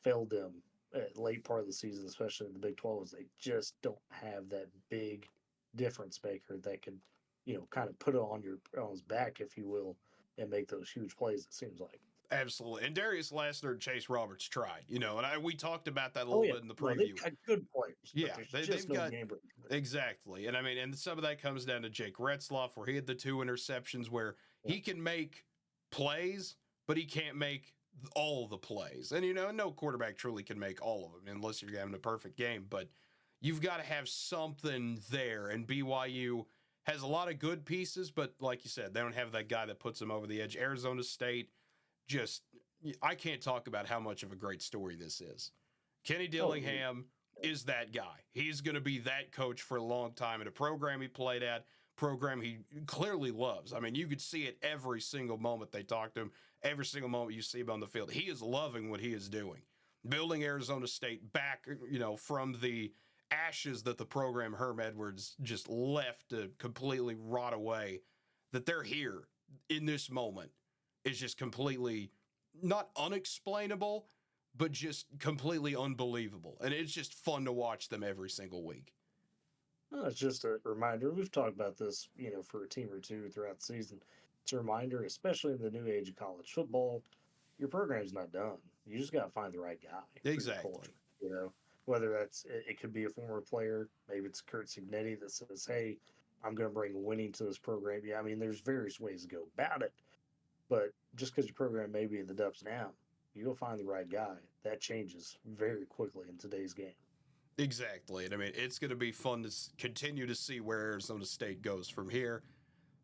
failed them at late part of the season, especially in the Big 12, is they just don't have that big difference maker that could, kind of put it on his back, if you will, and make those huge plays, it seems like. Absolutely. And Darius Lassner and Chase Roberts tried, and we talked about that a Oh, little yeah. bit in the No, they've preview. got good players, but Yeah, there's they've just no got game breaking. exactly. And I mean, and some of that comes down to Jake Retzloff, where he had the 2 interceptions where Yeah. he can make plays, but he can't make all the plays. And, no quarterback truly can make all of them unless you're having a perfect game. But you've got to have something there. And BYU has a lot of good pieces, but like you said, they don't have that guy that puts them over the edge. Arizona State, I can't talk about how much of a great story this is. Kenny Dillingham is that guy. He's going to be that coach for a long time in a program he played at, program he clearly loves. I mean, you could see it every single moment they talk to him, every single moment you see him on the field. He is loving what he is doing, building Arizona State back, from the ashes that the program Herm Edwards just left to completely rot away. That they're here in this moment is just completely not unexplainable, but just completely unbelievable. And it's just fun to watch them every single week. Well, it's just a reminder. We've talked about this, for a team or two throughout the season. It's a reminder, especially in the new age of college football, your program's not done. You just got to find the right guy for Exactly. your culture. Whether it could be a former player, maybe it's Kurt Signetti that says, "Hey, I'm going to bring winning to this program." Yeah, I mean, there's various ways to go about it, but just because your program may be in the depths now, you go find the right guy. That changes very quickly in today's game. Exactly. And I mean, it's going to be fun to continue to see where Arizona State goes from here.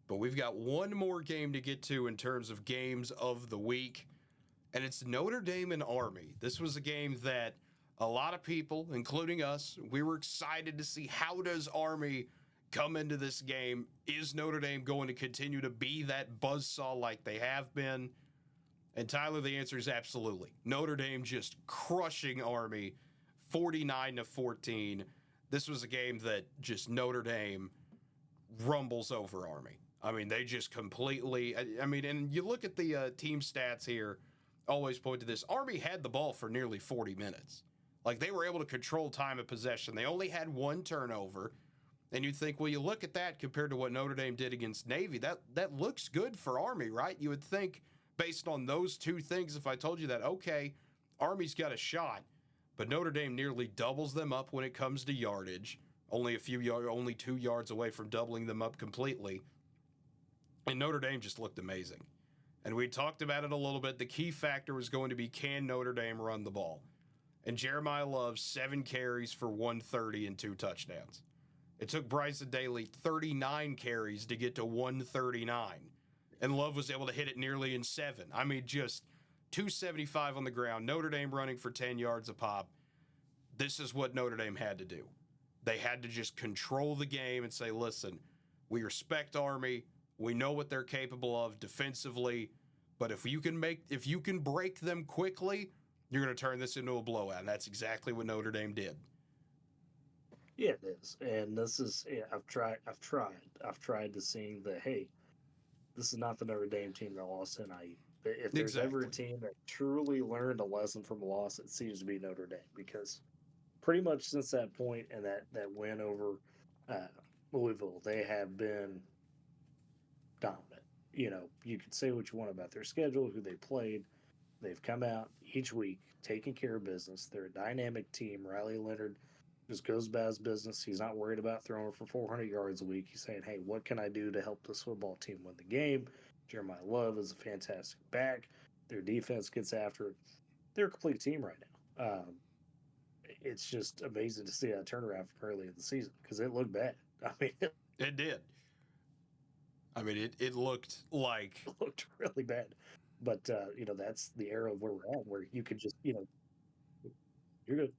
But we've got one more game to get to in terms of games of the week, and it's Notre Dame and Army. This was a game that a lot of people, including us, we were excited to see how does Army come into this game. Is Notre Dame going to continue to be that buzzsaw like they have been? And Tyler, the answer is absolutely. Notre Dame just crushing Army 49-14. This was a game that just Notre Dame rumbles over Army. I mean, they just completely, and you look at the team stats here, always point to this. Army had the ball for nearly 40 minutes. Like, they were able to control time of possession. They only had 1 turnover. And you think, well, you look at that compared to what Notre Dame did against Navy. That looks good for Army, right? You would think, based on those 2 things, if I told you that, okay, Army's got a shot. But Notre Dame nearly doubles them up when it comes to yardage. Only 2 yards away from doubling them up completely. And Notre Dame just looked amazing. And we talked about it a little bit. The key factor was going to be, can Notre Dame run the ball? And Jeremiah Love, 7 carries for 130 and 2 touchdowns. It took Bryson Daly 39 carries to get to 139. And Love was able to hit it nearly in 7. I mean, just 275 on the ground. Notre Dame running for 10 yards a pop. This is what Notre Dame had to do. They had to just control the game and say, listen, we respect Army. We know what they're capable of defensively. But if you can break them quickly, you're going to turn this into a blowout. And that's exactly what Notre Dame did. Yeah, it is. And this is, I've tried to see that, hey, this is not the Notre Dame team that lost tonight. If there's ever a team that truly learned a lesson from a loss, it seems to be Notre Dame, because pretty much since that point and that win over Louisville, they have been dominant. You could say what you want about their schedule, who they played. They've come out each week, taking care of business. They're a dynamic team. Riley Leonard just goes about his business. He's not worried about throwing for 400 yards a week. He's saying, hey, what can I do to help this football team win the game? Jeremiah Love is a fantastic back. Their defense gets after it. They're a complete team right now. It's just amazing to see that turnaround from early in the season, because it looked bad. I mean, it did. I mean, it looked like... It looked really bad. But, that's the era of where we're at, where you could just, you're good.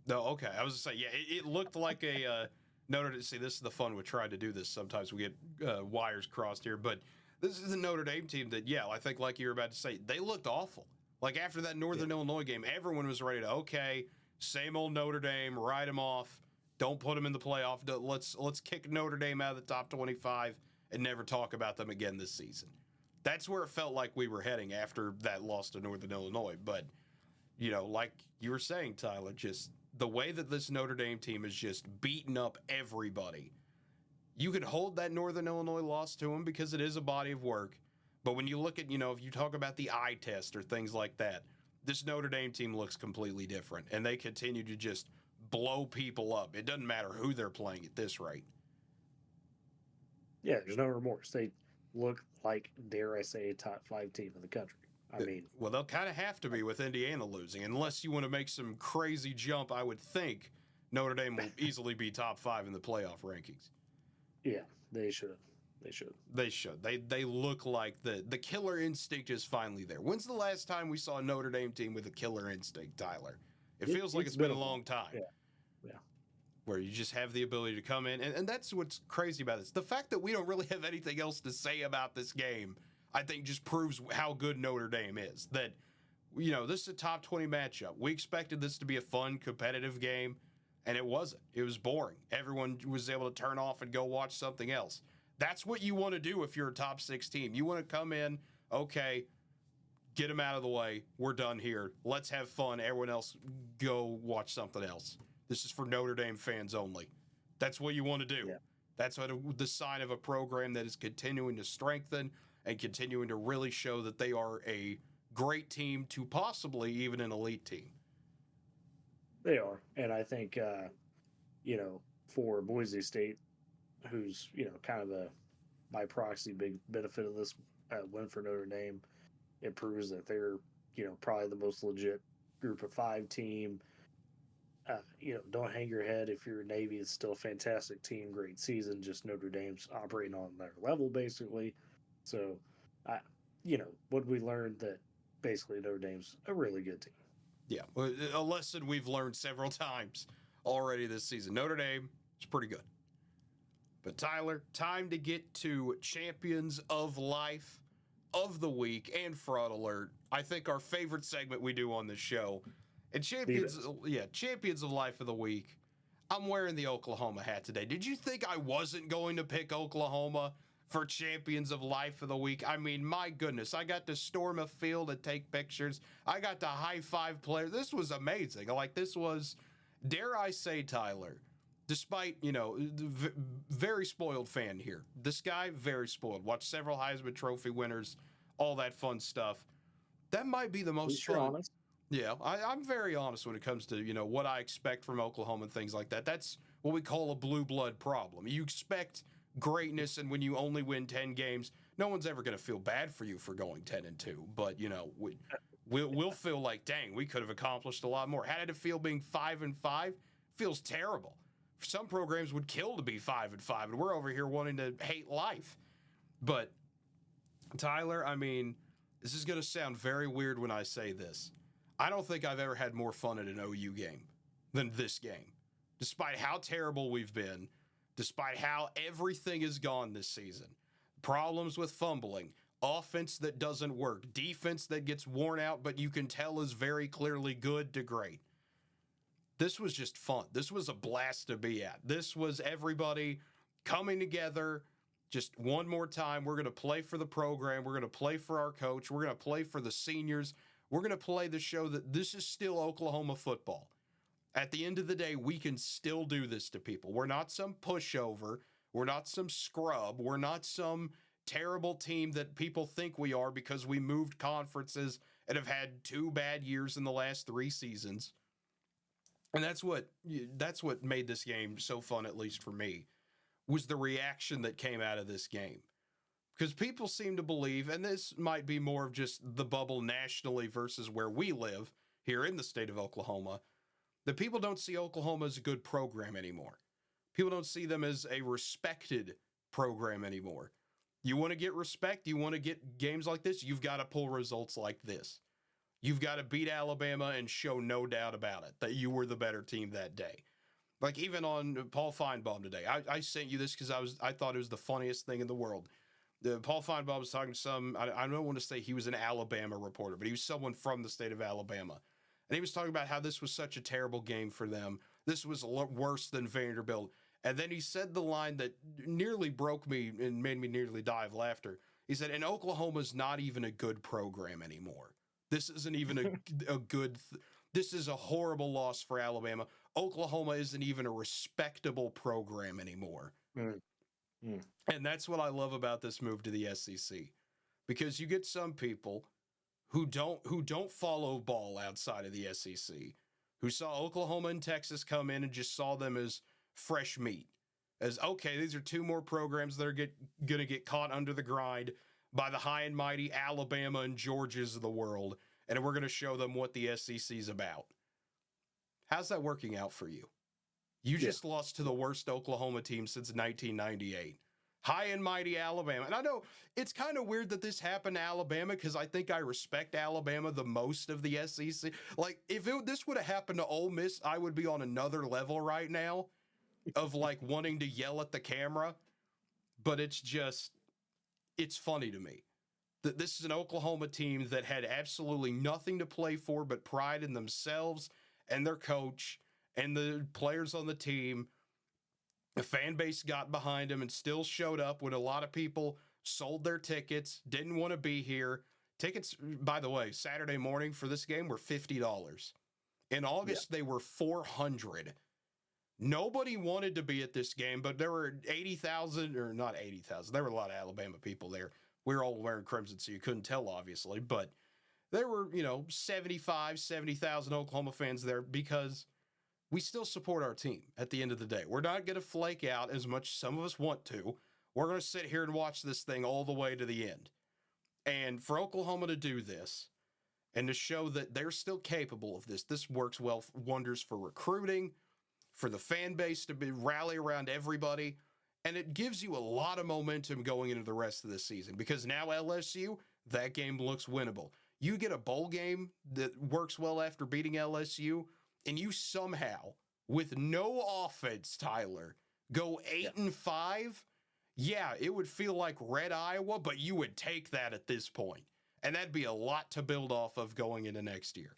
No, okay. I was going to say, yeah, it looked like a Notre Dame. See, this is the fun with trying to do this. Sometimes we get wires crossed here. But this is the Notre Dame team that, I think like you were about to say, they looked awful. Like, after that Northern Illinois game, everyone was ready to, okay, same old Notre Dame, write them off. Don't put them in the playoff. Let's kick Notre Dame out of the top 25 and never talk about them again this season. That's where it felt like we were heading after that loss to Northern Illinois. But, like you were saying, Tyler, just the way that this Notre Dame team is just beating up everybody. You could hold that Northern Illinois loss to them because it is a body of work. But when you look at, if you talk about the eye test or things like that, this Notre Dame team looks completely different, and they continue to just blow people up. It doesn't matter who they're playing at this rate. Yeah, there's no remorse. They look like, dare I say, a top 5 team in the country. I mean, well, they'll kind of have to be with Indiana losing, unless you want to make some crazy jump. I would think Notre Dame will easily be top 5 in the playoff rankings. Yeah, they should. They should. They should. They look like the killer instinct is finally there. When's the last time we saw a Notre Dame team with a killer instinct, Tyler? It feels like it's been a long time. Yeah. Where you just have the ability to come in. And that's what's crazy about this. The fact that we don't really have anything else to say about this game, I think just proves how good Notre Dame is. That, this is a top 20 matchup. We expected this to be a fun, competitive game, and it wasn't. It was boring. Everyone was able to turn off and go watch something else. That's what you want to do if you're a top 6 team. You want to come in, okay, get them out of the way. We're done here. Let's have fun. Everyone else go watch something else. This is for Notre Dame fans only. That's what you want to do. Yeah. That's what the sign of a program that is continuing to strengthen and continuing to really show that they are a great team to possibly even an elite team. They are. And I think, for Boise State, who's, kind of by proxy, big benefit of this win for Notre Dame, it proves that they're, probably the most legit group of 5 team. Don't hang your head if you're Navy. It's still a fantastic team, great season. Just Notre Dame's operating on their level, basically. So, what we learned that basically Notre Dame's a really good team. Yeah, a lesson we've learned several times already this season. Notre Dame is pretty good. But Tyler, time to get to Champions of Life of the Week and Fraud Alert. I think our favorite segment we do on this show. And Champions of Life of the Week. I'm wearing the Oklahoma hat today. Did you think I wasn't going to pick Oklahoma for Champions of Life of the Week? I mean, my goodness, I got to storm a field and take pictures. I got to high-five players. This was amazing. This was, dare I say, Tyler, despite, very spoiled fan here. This guy, very spoiled. Watched several Heisman Trophy winners, all that fun stuff. That might be the most fun. Honest. Yeah, I'm very honest when it comes to, what I expect from Oklahoma and things like that. That's what we call a blue blood problem. You expect greatness, and when you only win 10 games, no one's ever going to feel bad for you for going 10-2. But, we'll feel like, dang, we could have accomplished a lot more. How did it feel being 5-5? Feels terrible. Some programs would kill to be 5-5, and we're over here wanting to hate life. But, Tyler, I mean, this is going to sound very weird when I say this. I don't think I've ever had more fun at an OU game than this game. Despite how terrible we've been, despite how everything is gone this season, problems with fumbling, offense that doesn't work, defense that gets worn out, but you can tell is very clearly good to great. This was just fun. This was a blast to be at. This was everybody coming together just one more time. We're going to play for the program. We're going to play for our coach. We're going to play for the seniors. We're going to play the show that this is still Oklahoma football. At the end of the day, we can still do this to people. We're not some pushover. We're not some scrub. We're not some terrible team that people think we are because we moved conferences and have had 2 bad years in the last 3 seasons. And that's what made this game so fun, at least for me, was the reaction that came out of this game. Because people seem to believe, and this might be more of just the bubble nationally versus where we live here in the state of Oklahoma, that people don't see Oklahoma as a good program anymore. People don't see them as a respected program anymore. You want to get respect, you want to get games like this, you've got to pull results like this. You've got to beat Alabama and show no doubt about it that you were the better team that day. Like even on Paul Feinbaum today, I sent you this because I thought it was the funniest thing in the world. Paul Feinbaum was talking to some, I don't want to say he was an Alabama reporter, but he was someone from the state of Alabama. And he was talking about how this was such a terrible game for them. This was a lot worse than Vanderbilt. And then he said the line that nearly broke me and made me nearly die of laughter. He said, and Oklahoma's not even a good program anymore. This isn't even a good, this is a horrible loss for Alabama. Oklahoma isn't even a respectable program anymore. And that's what I love about this move to the SEC. because you get some people who don't follow ball outside of the SEC, who saw Oklahoma and Texas come in and just saw them as fresh meat. As, okay, these are two more programs that are going to get caught under the grind by the high and mighty Alabama and Georgias of the world, and we're going to show them what the SEC is about. How's that working out for you? You just lost to the worst Oklahoma team since 1998. High and mighty Alabama. And I know it's kind of weird that this happened to Alabama because I think I respect Alabama the most of the SEC. Like, if this would have happened to Ole Miss, I would be on another level right now of, like, wanting to yell at the camera. But it's funny to me that this is an Oklahoma team that had absolutely nothing to play for but pride in themselves and their coach and the players on the team. The fan base got behind him and still showed up when a lot of people sold their tickets, didn't want to be here. Tickets, by the way, Saturday morning for this game were $50. In August, they were $400. Nobody wanted to be at this game, but there were 80,000, or not 80,000. There were a lot of Alabama people there. We were all wearing crimson, so you couldn't tell, obviously. But there were, 70,000 Oklahoma fans there because we still support our team at the end of the day. We're not going to flake out as much as some of us want to. We're going to sit here and watch this thing all the way to the end. And for Oklahoma to do this and to show that they're still capable of this works wonders for recruiting, for the fan base to rally around everybody. And it gives you a lot of momentum going into the rest of the season because now LSU, that game looks winnable. You get a bowl game that works well after beating LSU, and you somehow, with no offense, Tyler, go 8-5, it would feel like red Iowa, but you would take that at this point. And that'd be a lot to build off of going into next year.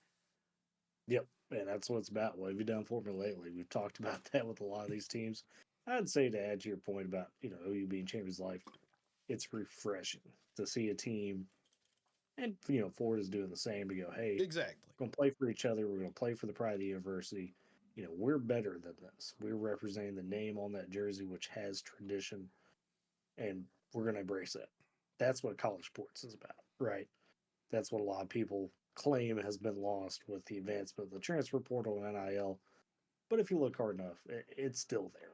Yep, and that's what it's about. What have you done for me lately? We've talked about that with a lot of these teams. I'd say to add to your point about, OU being champions of life, it's refreshing to see a team, and, Florida's doing the same, to go, hey, exactly. We're going to play for each other. We're going to play for the pride of the university. We're better than this. We're representing the name on that jersey, which has tradition, and we're going to embrace it. That's what college sports is about, right? That's what a lot of people claim has been lost with the advancement of the transfer portal and NIL. But if you look hard enough, it's still there.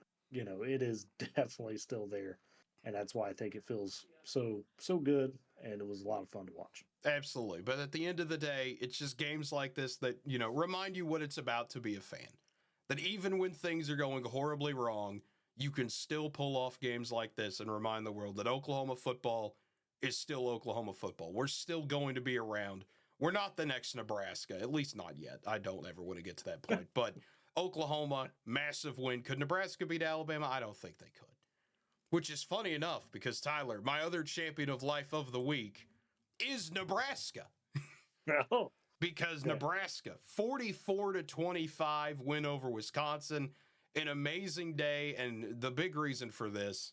It is definitely still there. And that's why I think it feels so good, and it was a lot of fun to watch. Absolutely. But at the end of the day, it's just games like this that, remind you what it's about to be a fan. That even when things are going horribly wrong, you can still pull off games like this and remind the world that Oklahoma football is still Oklahoma football. We're still going to be around. We're not the next Nebraska, at least not yet. I don't ever want to get to that point. But Oklahoma, massive win. Could Nebraska beat Alabama? I don't think they could. Which is funny enough because, Tyler, my other champion of life of the week is Nebraska. Oh, because Nebraska, 44-25 win over Wisconsin. An amazing day, and the big reason for this,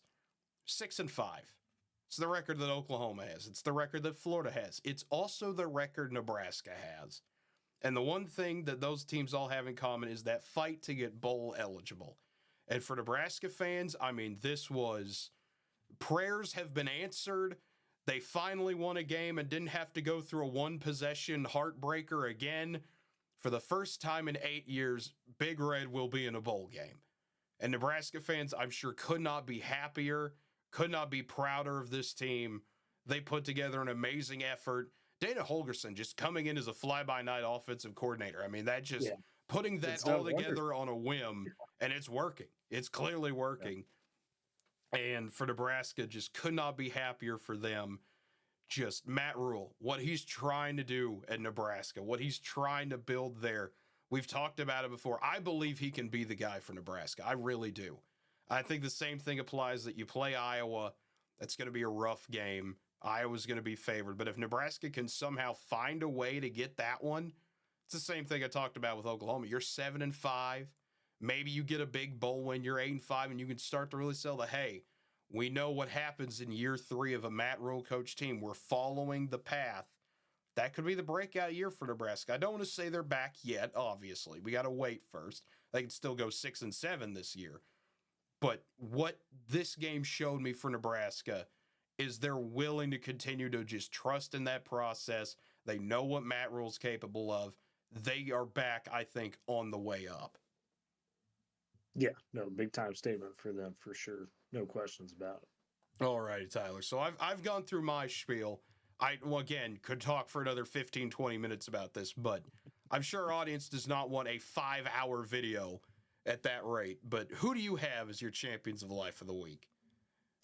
6-5. It's the record that Oklahoma has. It's the record that Florida has. It's also the record Nebraska has. And the one thing that those teams all have in common is that fight to get bowl eligible. And for Nebraska fans, prayers have been answered. They finally won a game and didn't have to go through a one-possession heartbreaker again. For the first time in 8 years, Big Red will be in a bowl game. And Nebraska fans, I'm sure, could not be happier, could not be prouder of this team. They put together an amazing effort. Dana Holgorsen just coming in as a fly-by-night offensive coordinator. I mean, putting that all together on a whim, and it's working. It's clearly working. Yeah. And for Nebraska, just could not be happier for them. Just Matt Rule, what he's trying to do at Nebraska, what he's trying to build there. We've talked about it before. I believe he can be the guy for Nebraska. I really do. I think the same thing applies that you play Iowa. That's going to be a rough game. Iowa's going to be favored. But if Nebraska can somehow find a way to get that one, it's the same thing I talked about with Oklahoma. You're 7-5. Maybe you get a big bowl win. You're 8-5, and you can start to really sell the, hey, we know what happens in year 3 of a Matt Rule coach team. We're following the path. That could be the breakout year for Nebraska. I don't want to say they're back yet, obviously. We got to wait first. They can still go 6-7 this year. But what this game showed me for Nebraska is they're willing to continue to just trust in that process. They know what Matt Rule's capable of. They are back, I think, on the way up. Yeah, no, big time statement for them for sure. No questions about it. All right, Tyler. So I've gone through my spiel. Again, could talk for another 15, 20 minutes about this, but I'm sure our audience does not want a 5-hour video at that rate. But who do you have as your champions of life of the week?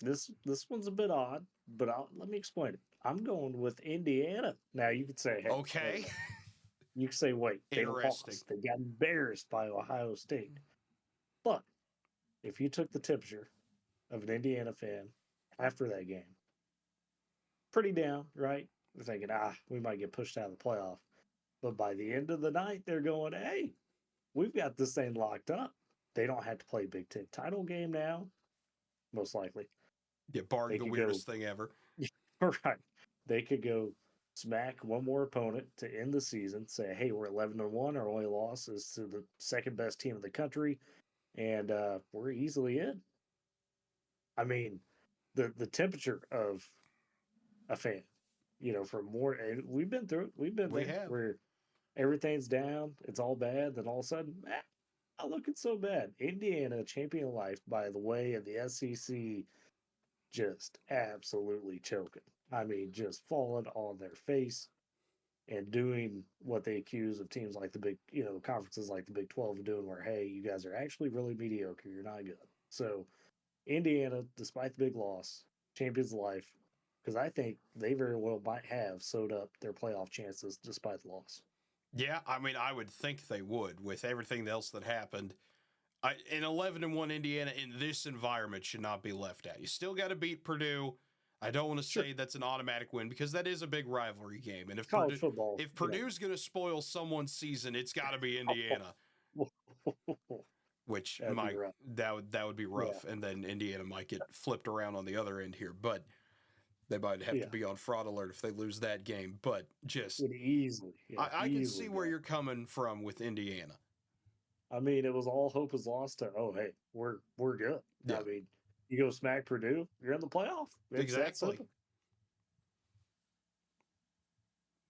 This one's a bit odd, but let me explain it. I'm going with Indiana. Now you could say, hey, Okay. you could say, wait, they Interesting. lost. They got embarrassed by Ohio State. But if you took the temperature of an Indiana fan after that game, pretty down, right? They're thinking, we might get pushed out of the playoff. But by the end of the night, they're going, hey, we've got this thing locked up. They don't have to play Big Ten title game now, most likely. Yeah, barring the weirdest thing ever. Right. They could go smack one more opponent to end the season, say, hey, we're 11-1. Our only loss is to the second best team in the country, and we're easily in. I mean, the temperature of a fan, for more, and we've been through it. We've been We there have. where everything's down, it's all bad, then all of a sudden, not looking so bad. Indiana, champion of life, by the way, and the SEC just absolutely choking. I mean, just falling on their face and doing what they accuse of teams like the big, conferences like the Big 12 of doing, where, hey, you guys are actually really mediocre. You're not good. So, Indiana, despite the big loss, champions of life, because I think they very well might have sewed up their playoff chances despite the loss. Yeah, I mean, I would think they would with everything else that happened. An 11-1 Indiana in this environment should not be left out. You still got to beat Purdue. I don't want to say that's an automatic win because that is a big rivalry game. And if College football, if Purdue's going to spoil someone's season, it's got to be Indiana. Which that would be rough, and then Indiana might get flipped around on the other end here. But they might have to be on fraud alert if they lose that game. But just easily, I can see where you're coming from with Indiana. I mean, it was all hope was lost to, hey, we're good. Yeah. I mean, you go smack Purdue, you're in the playoff. It's that simple.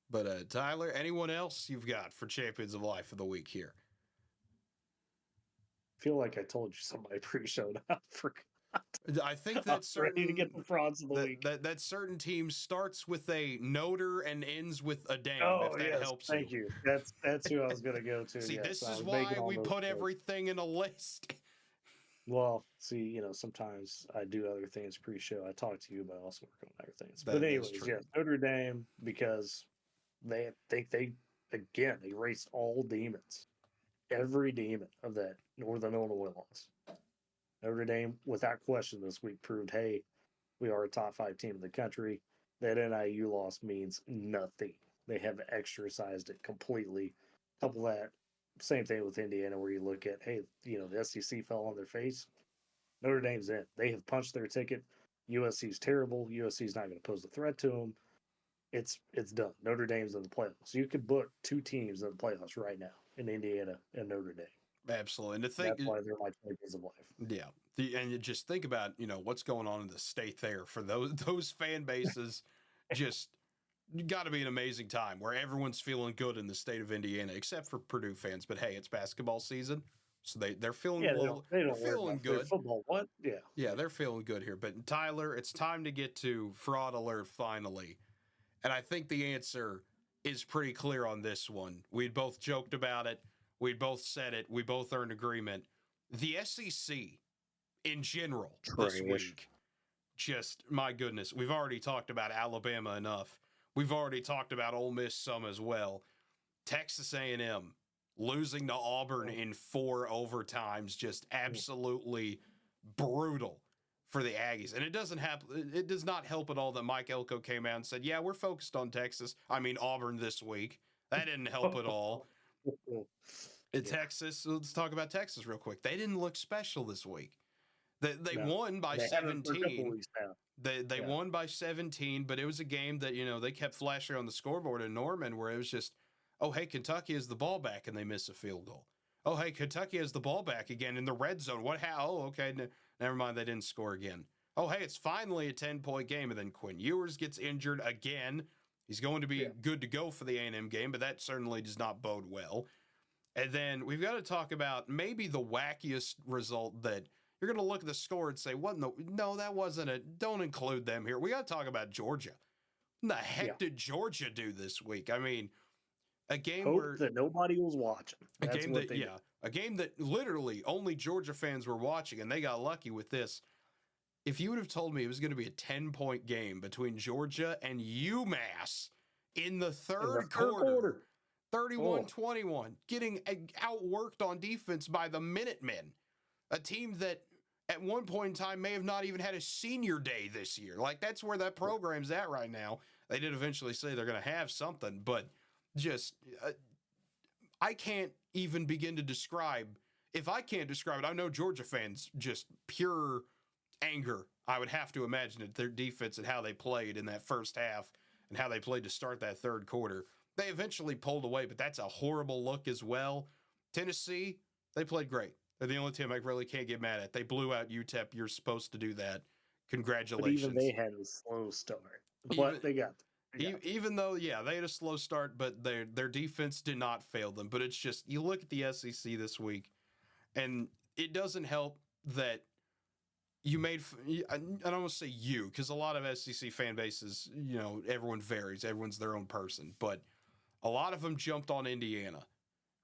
But Tyler, anyone else you've got for Champions of Life of the week here? I feel like I told you somebody pre-show. I forgot. I think that certain ready to get the frauds of the week. That certain team starts with a Notre and ends with a Dame. Oh, if that helps thank you. That's who I was going to go to. See, yes, this is why we put everything in a list. Well, see, sometimes I do other things pre-show. I talk to you, but I also work on other things. But anyways, Notre Dame, because they think they erased all demons, every demon of that Northern Illinois loss. Notre Dame, without question, this week proved, hey, we are a top 5 team in the country. That NIU loss means nothing. They have exercised it completely. Couple that, same thing with Indiana, where you look at, hey, the SEC fell on their face. Notre Dame's in. They have punched their ticket. USC's terrible. USC's not going to pose a threat to them. It's done. Notre Dame's in the playoffs. You could book 2 teams in the playoffs right now in Indiana and Notre Dame. Absolutely. And that's why they're my champions of life. Yeah. And you just think about, what's going on in the state there for those fan bases. Just got to be an amazing time where everyone's feeling good in the state of Indiana, except for Purdue fans. But hey, it's basketball season. So they're feeling they're feeling good. Football, what? Yeah. Yeah, they're feeling good here. But Tyler, it's time to get to fraud alert finally. And I think the answer is pretty clear on this one. We'd both joked about it. We both said it. We both earned agreement. The SEC in general this week, just, my goodness, we've already talked about Alabama enough. We've already talked about Ole Miss some as well. Texas A&M losing to Auburn in 4 overtimes, just absolutely brutal for the Aggies. And it does not help at all that Mike Elko came out and said, yeah, we're focused on Auburn this week. That didn't help at all. Texas, let's talk about Texas real quick. They didn't look special this week. They won by 17. They won by 17, but it was a game that, they kept flashing on the scoreboard in Norman where it was just, oh, hey, Kentucky has the ball back and they miss a field goal. Oh, hey, Kentucky has the ball back again in the red zone. Oh, okay, never mind, they didn't score again. oh, hey, it's finally a 10-point game. And then Quinn Ewers gets injured again. He's going to be good to go for the A&M game, but that certainly does not bode well. And then we've got to talk about maybe the wackiest result that you're going to look at the score and say, what? No, that wasn't it. Don't include them here. We got to talk about Georgia. What the heck did Georgia do this week? I mean, a game where that nobody was watching. a game that literally only Georgia fans were watching, and they got lucky with this. If you would have told me it was going to be a 10-point game between Georgia and UMass in the third quarter, 31-21, getting outworked on defense by the Minutemen, a team that at one point in time may have not even had a senior day this year. Like, that's where that program's at right now. They did eventually say they're going to have something, but just I can't even begin to describe. If I can't describe it, I know Georgia fans just pure anger, I would have to imagine, at their defense and how they played in that first half and how they played to start that third quarter. They eventually pulled away, but that's a horrible look as well. Tennessee, they played great. They're the only team I really can't get mad at. They blew out UTEP. You're supposed to do that. Congratulations. But even they had a slow start. But they got even though, they had a slow start, but their defense did not fail them. But it's just, you look at the SEC this week, and it doesn't help that you made, I don't want to say you, because a lot of SEC fan bases, everyone varies. Everyone's their own person. But a lot of them jumped on Indiana.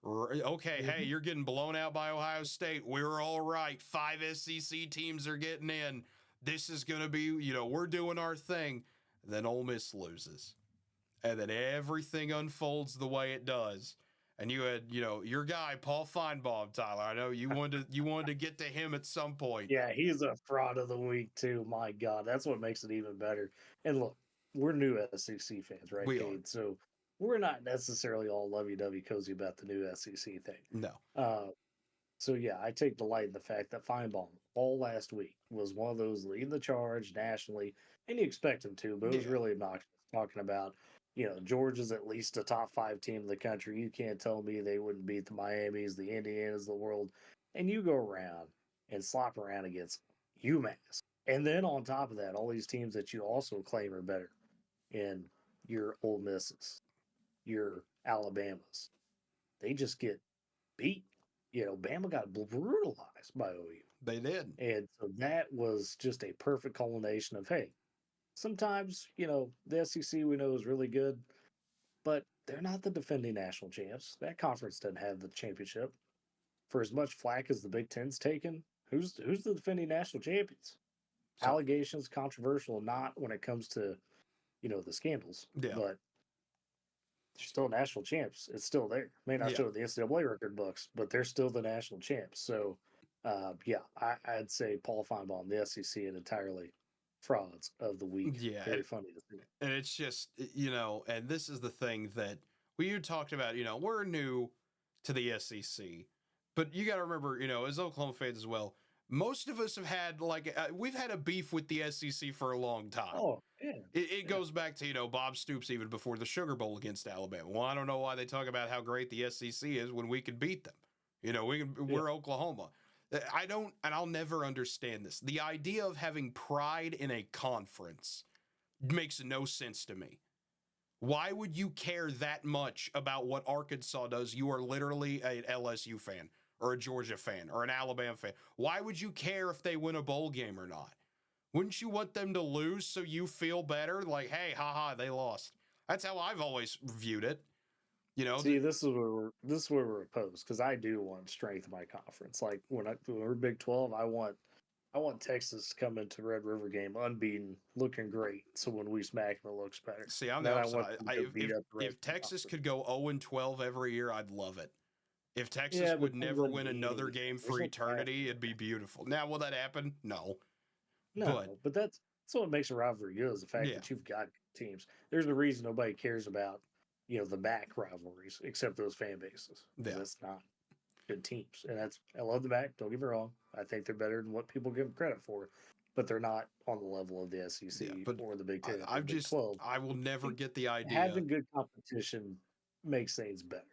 Okay, hey, you're getting blown out by Ohio State. We're all right. 5 SEC teams are getting in. This is going to be, we're doing our thing. Then Ole Miss loses. And then everything unfolds the way it does. And you had, your guy, Paul Feinbaum, Tyler. I know you wanted to get to him at some point. Yeah, he's a fraud of the week, too. My God, that's what makes it even better. And look, we're new SEC fans, right, Cade? So we're not necessarily all lovey-dovey cozy about the new SEC thing. No. So, I take delight in the fact that Feinbaum all last week was one of those leading the charge nationally, and you expect him to, but it was really obnoxious talking about, Georgia's at least a top 5 team in the country. You can't tell me they wouldn't beat the Miamis, the Indianas of the world. And you go around and slop around against UMass. And then on top of that, all these teams that you also claim are better in your Ole Misses, your Alabamas, they just get beat. Bama got brutalized by OU. They did. And so that was just a perfect culmination of, hey, sometimes, the SEC we know is really good, but they're not the defending national champs. That conference doesn't have the championship. For as much flack as the Big Ten's taken, who's the defending national champions? Allegations, controversial, not when it comes to, the scandals. Yeah. But they're still national champs. It's still there. May not show the NCAA record books, but they're still the national champs. So, I'd say Paul Feinbaum, the SEC, and entirely frauds of the week. Yeah. Very funny to see. And it's just, and this is the thing that you talked about, we're new to the SEC, but you got to remember, as Oklahoma fans as well, most of us have had we've had a beef with the SEC for a long time. Oh, yeah. It goes back to, Bob Stoops even before the Sugar Bowl against Alabama. Well, I don't know why they talk about how great the SEC is when we could beat them. We're Oklahoma. And I'll never understand this. The idea of having pride in a conference makes no sense to me. Why would you care that much about what Arkansas does? You are literally an LSU fan or a Georgia fan or an Alabama fan. Why would you care if they win a bowl game or not? Wouldn't you want them to lose so you feel better? Like, hey, haha, they lost. That's how I've always viewed it. See, this is where we're opposed, because I do want strength in my conference. Like when we're Big 12, I want Texas to come into Red River game unbeaten, looking great. So when we smack them, it looks better. See, I'm the opposite. If Texas could go 0-12 every year, I'd love it. If Texas would never win another game for eternity, it'd be beautiful. Now, will that happen? No. But that's what makes a rivalry good, is the fact that you've got teams. There's a reason nobody cares about, the MAC rivalries, except those fan bases. Yeah. That's not good teams. And I love the MAC, don't get me wrong. I think they're better than what people give them credit for. But they're not on the level of the SEC or the Big Ten. Big 12. I will never get the idea. Having good competition makes things better.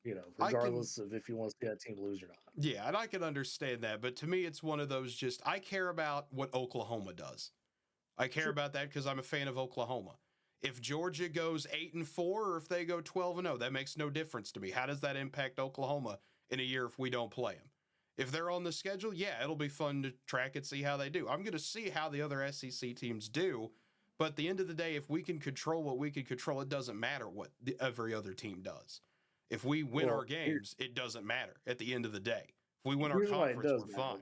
I can, regardless of if you want to see that team lose or not. yeah, and I can understand that. But to me, it's one of those just, I care about what Oklahoma does. I care about that because I'm a fan of Oklahoma. If Georgia goes 8-4 or if they go 12-0, that makes no difference to me. How does that impact Oklahoma in a year if we don't play them? If they're on the schedule, yeah, it'll be fun to track and see how they do. I'm going to see how the other SEC teams do. But at the end of the day, if we can control what we can control, it doesn't matter what every other team does. If we win our games, it doesn't matter at the end of the day. If we win our conference, we're fine.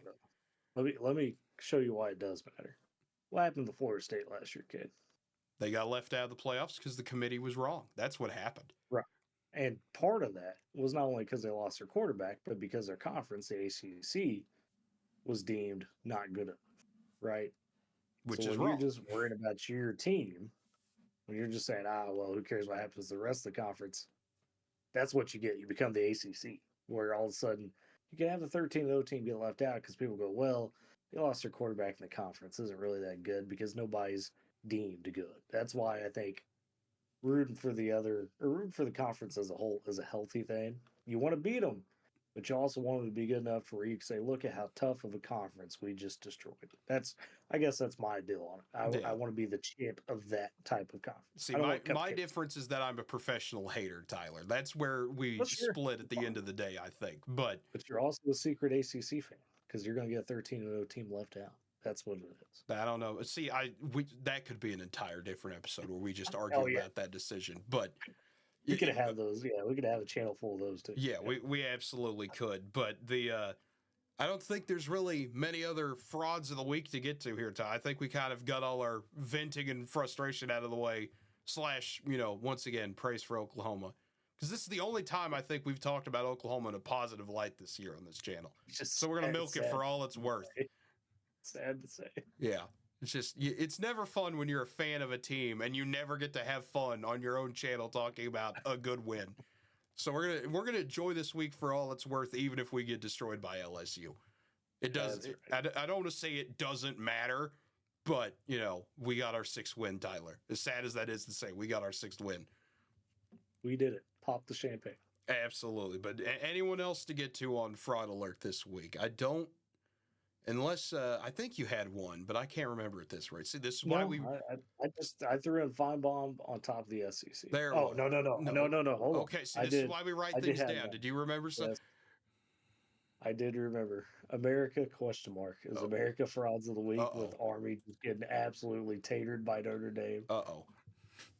Let me show you why it does matter. What happened to Florida State last year, kid? They got left out of the playoffs because the committee was wrong. That's what happened. Right. And part of that was not only because they lost their quarterback, but because their conference, the ACC, was deemed not good enough, right? Which so is when wrong. You're just worried about your team, when you're just saying, well, who cares what happens to the rest of the conference? That's what you get. You become the ACC, where all of a sudden you can have the 13-0 team get left out because people go, well, they lost their quarterback in the conference. Isn't really that good because nobody's deemed good. That's why I think rooting for the conference as a whole is a healthy thing. You want to beat them, but you also want them to be good enough where you can say, look at how tough of a conference we just destroyed. I guess that's my deal on it. I want to be the champ of that type of conference. See, my difference is that I'm a professional hater, Tyler. That's where we split at the end of the day, I think. But you're also a secret ACC fan because you're going to get a 13-0 team left out. That's what it is. I don't know. See, that could be an entire different episode where we just argue about that decision. But we could have those. Yeah, we could have a channel full of those too. Yeah, we absolutely could. But I don't think there's really many other frauds of the week to get to here, Ty. I think we kind of got all our venting and frustration out of the way. / once again, praise for Oklahoma. Because this is the only time I think we've talked about Oklahoma in a positive light this year on this channel. So we're going to milk it for all it's worth. Sad to say. Yeah. It's never fun when you're a fan of a team and you never get to have fun on your own channel talking about a good win. So we're gonna enjoy this week for all it's worth, even if we get destroyed by LSU. It does. Right. I don't want to say it doesn't matter, but we got our 6th win, Tyler. As sad as that is to say, we got our 6th win. We did it. Pop the champagne. Absolutely. But anyone else to get to on fraud alert this week? I don't. Unless I think you had one, but I can't remember at this rate. See, this is why I threw in Feinbaum on top of the SEC. There. Oh no! Hold on. Okay, so this is why we write things down. Did you remember something? Yes. I did remember. America ? Is America frauds of the week with Army just getting absolutely tatered by Notre Dame?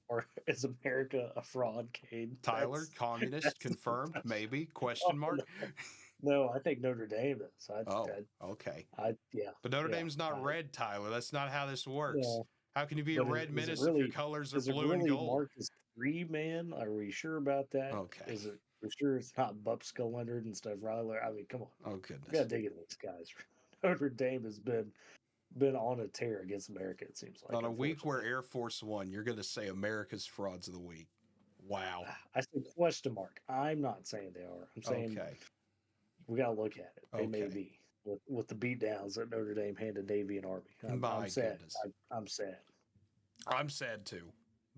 Or is America a fraud, Cade? Tyler, communist confirmed? Maybe ? No, I think Notre Dame is. Okay. Yeah. But Notre Dame's not red, Tyler. That's not how this works. How can you be a red menace if your colors are blue and gold? Marcus Freeman? Are we sure about that? Okay. Is it for sure it's not Bupska Leonard and stuff, Ryler? I mean, come on. Oh, goodness. We got to dig into these guys. Notre Dame has been on a tear against America, it seems like. On a week where Air Force One, you're going to say America's frauds of the week. Wow. I said ? I'm not saying they are. I'm saying we got to look at it. They may be with the beatdowns that Notre Dame handed Navy and Army. I'm sad. I'm sad. I'm sad too,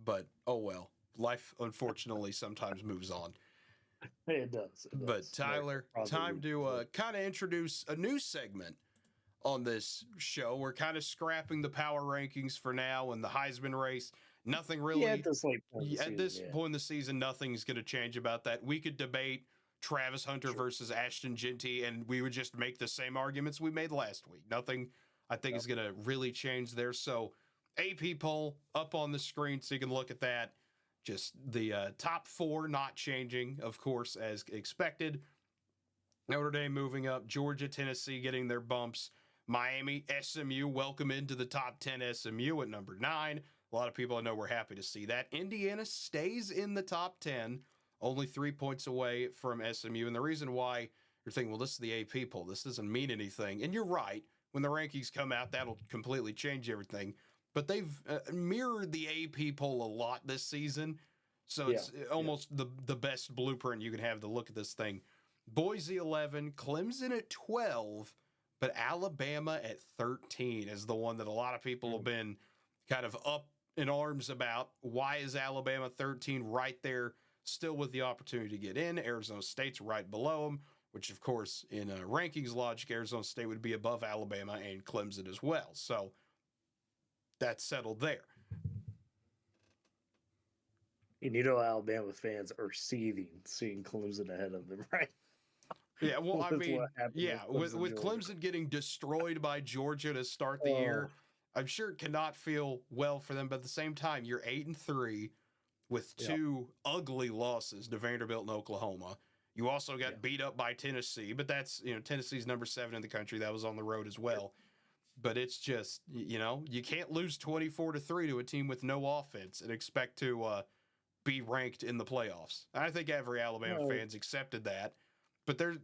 but oh well. Life unfortunately sometimes moves on. It does. But Tyler, time to kind of introduce a new segment on this show. We're kind of scrapping the power rankings for now and the Heisman race. Nothing really. At this point in the season, nothing's going to change about that. We could debate Travis Hunter versus Ashton Genty, and we would just make the same arguments we made last week. Nothing, I think, is going to really change there. So, AP poll up on the screen so you can look at that. Just the top 4 not changing, of course, as expected. Notre Dame moving up. Georgia, Tennessee getting their bumps. Miami, SMU, welcome into the top 10 SMU at number 9. A lot of people I know were happy to see that. Indiana stays in the top 10. Only 3 points away from SMU. And the reason why you're thinking, well, this is the AP poll. This doesn't mean anything. And you're right. When the rankings come out, that'll completely change everything. But they've mirrored the AP poll a lot this season. So it's almost the best blueprint you can have to look at this thing. Boise 11, Clemson at 12, but Alabama at 13 is the one that a lot of people have been kind of up in arms about. Why is Alabama 13 right there? still with the opportunity to get in. Arizona State's right below them, which, of course, in rankings logic, Arizona State would be above Alabama and Clemson as well. So that's settled there. And Alabama fans are seeing Clemson ahead of them, right? Yeah, well, I mean, with Clemson, Clemson getting destroyed by Georgia to start the year, I'm sure it cannot feel well for them. But at the same time, you're 8-3 with two ugly losses to Vanderbilt and Oklahoma. You also got beat up by Tennessee, but that's, Tennessee's number 7 in the country. That was on the road as well. But it's just, you can't lose 24-3 to a team with no offense and expect to be ranked in the playoffs. I think every Alabama fan's accepted that. But there's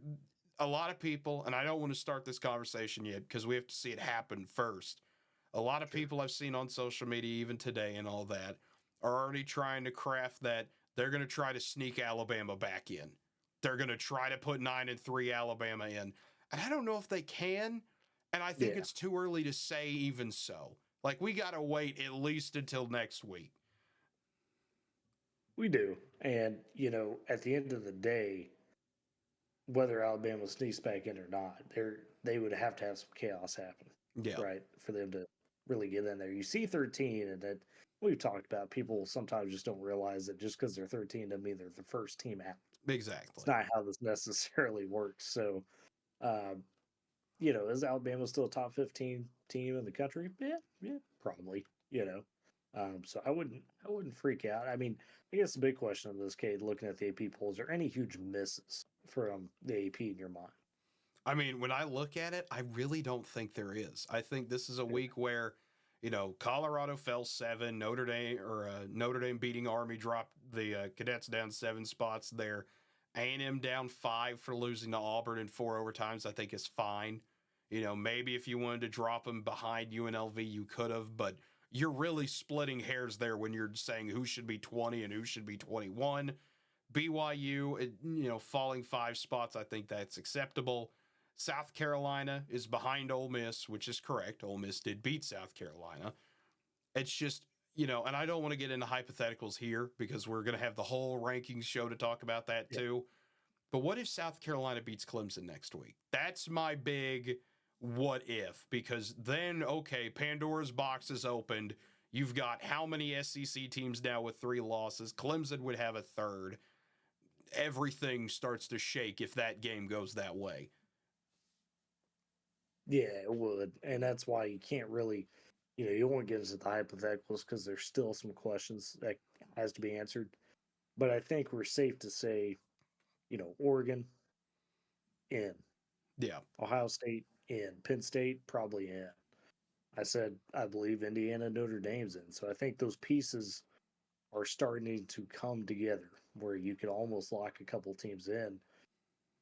a lot of people, and I don't want to start this conversation yet because we have to see it happen first. A lot of people I've seen on social media, even today and all that, are already trying to craft that they're going to try to sneak Alabama back in. They're going to try to put 9-3 Alabama in. And I don't know if they can. And I think it's too early to say even so. Like, we got to wait at least until next week. We do. And, at the end of the day, whether Alabama sneaks back in or not, they would have to have some chaos happen. Yeah. Right. For them to really get in there. You see 13, and that we've talked about, people sometimes just don't realize that just because they're 13 doesn't mean they're the first team out. Exactly. It's not how this necessarily works. So, is Alabama still a top 15 team in the country? Yeah, probably. So I wouldn't freak out. I mean, I guess the big question on this, Cade, looking at the AP polls, are any huge misses from the AP in your mind? I mean, when I look at it, I really don't think there is. I think this is a week where, Colorado fell 7, Notre Dame beating Army dropped the Cadets down 7 spots there. A&M down 5 for losing to Auburn in 4 overtimes, I think is fine. Maybe if you wanted to drop them behind UNLV, you could have, but you're really splitting hairs there when you're saying who should be 20 and who should be 21. BYU, falling 5 spots, I think that's acceptable. South Carolina is behind Ole Miss, which is correct. Ole Miss did beat South Carolina. It's just, and I don't want to get into hypotheticals here because we're going to have the whole rankings show to talk about that too. But what if South Carolina beats Clemson next week? That's my big what if, because then, okay, Pandora's box is opened. You've got how many SEC teams now with 3 losses? Clemson would have a 3rd. Everything starts to shake if that game goes that way. Yeah, it would. And that's why you can't really, you won't get into the hypotheticals because there's still some questions that has to be answered. But I think we're safe to say, Oregon in. Yeah. Ohio State in. Penn State probably in. I said, I believe Indiana, Notre Dame's in. So I think those pieces are starting to come together where you can almost lock a couple teams in.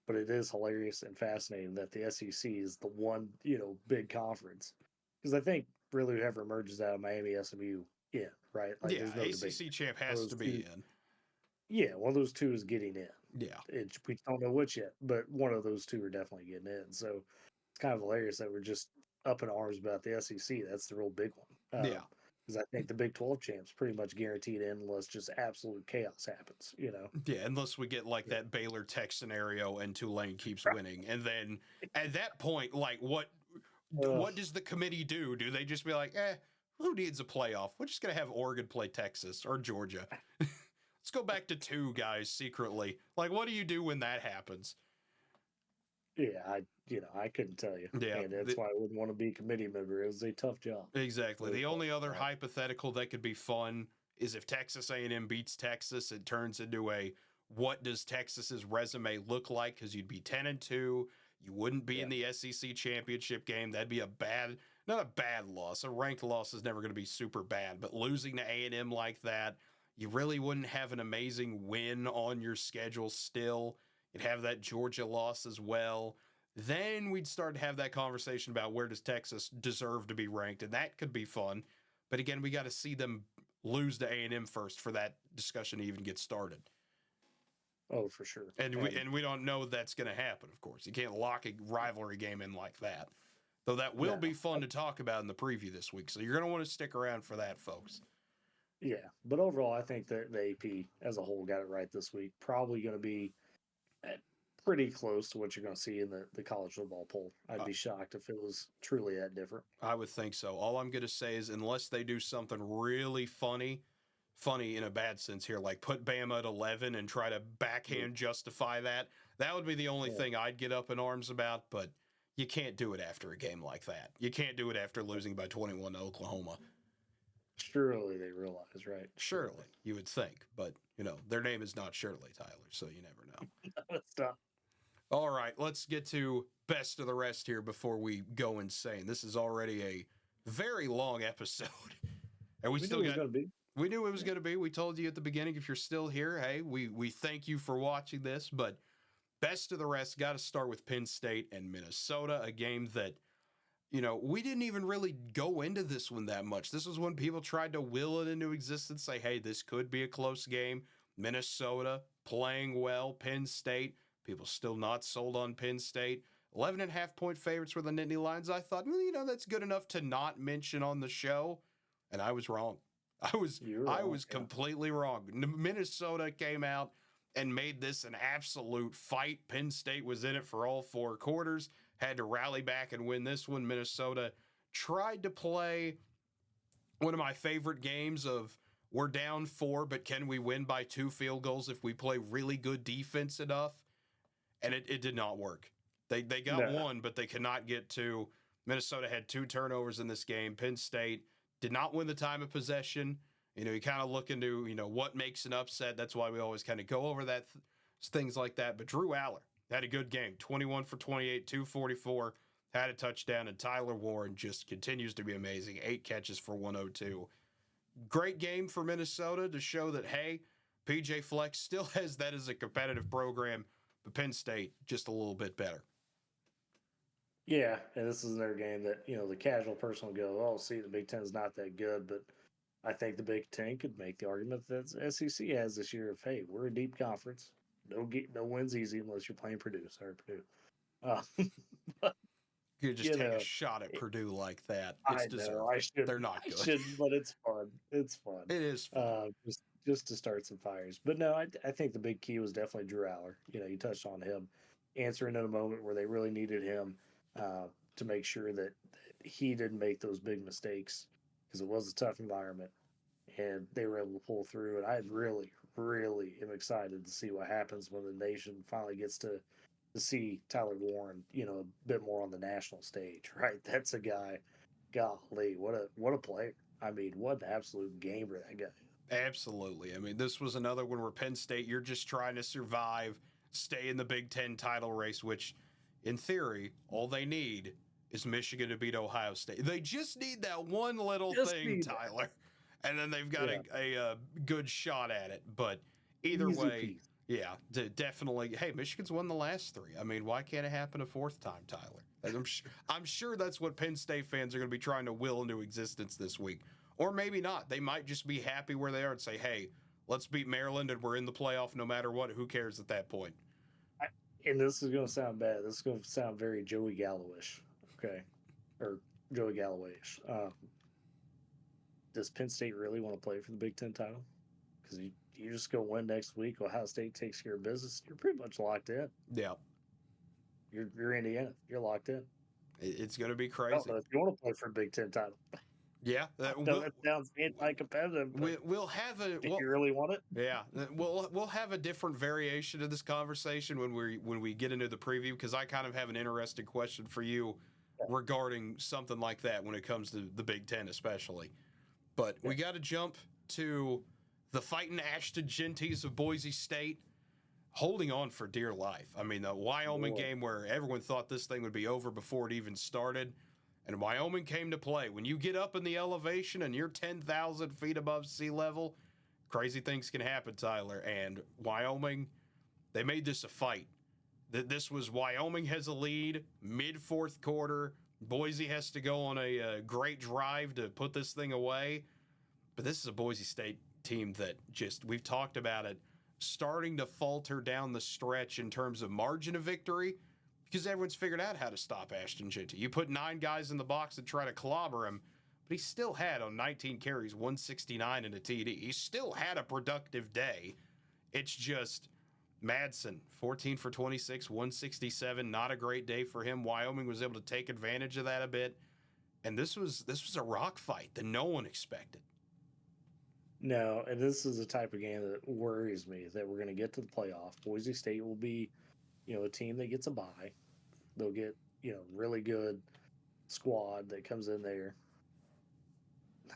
But it is hilarious and fascinating that the SEC is the one, big conference. Because I think really whoever emerges out of Miami, SMU, in, right? Like, yeah, there's no ACC debate. champ has to be in. Yeah, one of those two is getting in. Yeah. We don't know which yet, but one of those two are definitely getting in. So it's kind of hilarious that we're just up in arms about the SEC. That's the real big one. Yeah. Because I think the Big 12 champ's pretty much guaranteed in unless just absolute chaos happens, Yeah, unless we get that Baylor Tech scenario and Tulane keeps winning. And then at that point, what does the committee do? Do they just be like, who needs a playoff? We're just going to have Oregon play Texas or Georgia. Let's go back to 2 guys secretly. What do you do when that happens? Yeah, I couldn't tell you. Yeah, and that's why I wouldn't want to be a committee member. It was a tough job. Exactly. The only other hypothetical that could be fun is if Texas A&M beats Texas, it turns into a what does Texas's resume look like? Because you'd be 10-2, you wouldn't be in the SEC championship game. That'd be not a bad loss. A ranked loss is never going to be super bad, but losing to A&M like that, you really wouldn't have an amazing win on your schedule still. You'd have that Georgia loss as well. Then we'd start to have that conversation about where does Texas deserve to be ranked, and that could be fun. But again, we got to see them lose to A&M first for that discussion to even get started. Oh, for sure. And we don't know that's going to happen, of course. You can't lock a rivalry game in like that. Though that will be fun to talk about in the preview this week. So you're going to want to stick around for that, folks. Yeah, but overall, I think that the AP as a whole got it right this week. Probably going to be pretty close to what you're going to see in the college football poll. I'd be shocked if it was truly that different. I would think so. All I'm going to say is unless they do something really funny in a bad sense here, like put Bama at 11 and try to backhand justify that, that would be the only thing I'd get up in arms about, but you can't do it after a game like that. You can't do it after losing by 21 to Oklahoma. Surely they realize, right? Surely, you would think, but their name is not Shirley, Tyler, so you never know. It's tough. All right, let's get to best of the rest here before we go insane. This is already a very long episode, and we still got. We knew it was going to be. We told you at the beginning. If you're still here, hey, we thank you for watching this. But best of the rest, got to start with Penn State and Minnesota, a game that we didn't even really go into this one that much. This was when people tried to will it into existence, say, hey, this could be a close game. Minnesota playing well, Penn State. People still not sold on Penn State. 11.5-point favorites were the Nittany Lions. I thought, well, that's good enough to not mention on the show. And I was wrong. I was completely wrong. Minnesota came out and made this an absolute fight. Penn State was in it for all 4 quarters, had to rally back and win this one. Minnesota tried to play one of my favorite games of we're down 4, but can we win by 2 field goals if we play really good defense enough? And it did not work. They got 1, but they could not get 2. Minnesota had 2 turnovers in this game. Penn State did not win the time of possession. You kind of look into, what makes an upset. That's why we always kind of go over that, things like that. But Drew Aller had a good game, 21 for 28, 244, had a touchdown, and Tyler Warren just continues to be amazing, 8 catches for 102. Great game for Minnesota to show that, hey, PJ Fleck still has that as a competitive program, but Penn State just a little bit better. Yeah, and this is another game that, the casual person will go, oh, see, the Big Ten is not that good, but I think the Big Ten could make the argument that SEC has this year of, hey, we're a deep conference. No win's easy unless you're playing Purdue. Sorry, Purdue. You just take a shot at Purdue like that. It's deserved. I should. They're not good. I shouldn't, but it's fun. It's fun. It is fun. Just to start some fires. But no, I think the big key was definitely Drew Aller. You touched on him answering in a moment where they really needed him to make sure that he didn't make those big mistakes because it was a tough environment and they were able to pull through. And I really, really am excited to see what happens when the nation finally gets to see Tyler Warren, a bit more on the national stage, right? That's a guy, golly, what a player. I mean, what an absolute gamer that guy is. Absolutely. I mean, this was another one where Penn State, you're just trying to survive, stay in the Big Ten title race, which in theory, all they need is Michigan to beat Ohio State. They just need that one little thing, Tyler, and then they've got a good shot at it. But either way, yeah, definitely. Hey, Michigan's won the last 3. I mean, why can't it happen a 4th time, Tyler? I'm sure that's what Penn State fans are going to be trying to will into existence this week. Or maybe not. They might just be happy where they are and say, hey, let's beat Maryland and we're in the playoff no matter what. Who cares at that point? And this is going to sound bad. This is going to sound very Joey Gallo-ish, okay? Or Joey Galloway-ish. Does Penn State really want to play for the Big Ten title? Because you just go win next week, Ohio State takes care of business, you're pretty much locked in. Yeah. You're Indiana. You're locked in. It's going to be crazy. If you want to play for a Big Ten title. Yeah. That sounds anti-competitive. We'll have a... Do you really want it? Yeah. We'll have a different variation of this conversation when we get into the preview, because I kind of have an interesting question for you regarding something like that when it comes to the Big Ten especially. But we got to jump to the Fighting Ashton Genties of Boise State holding on for dear life. I mean, the Wyoming game where everyone thought this thing would be over before it even started, and Wyoming came to play. When you get up in the elevation and you're 10,000 feet above sea level, crazy things can happen, Tyler. And Wyoming, they made this a fight. This was Wyoming has a lead, mid-4th quarter. Boise has to go on a great drive to put this thing away. But this is a Boise State team that just, we've talked about it, starting to falter down the stretch in terms of margin of victory because everyone's figured out how to stop Ashton Genty. You put 9 guys in the box and try to clobber him, but he still had on 19 carries, 169 and a TD. He still had a productive day. It's just Madsen, 14 for 26, 167. Not a great day for him. Wyoming was able to take advantage of that a bit. And this was a rock fight that no one expected. No, and this is the type of game that worries me, that we're going to get to the playoff. Boise State will be, a team that gets a bye. They'll get, really good squad that comes in there,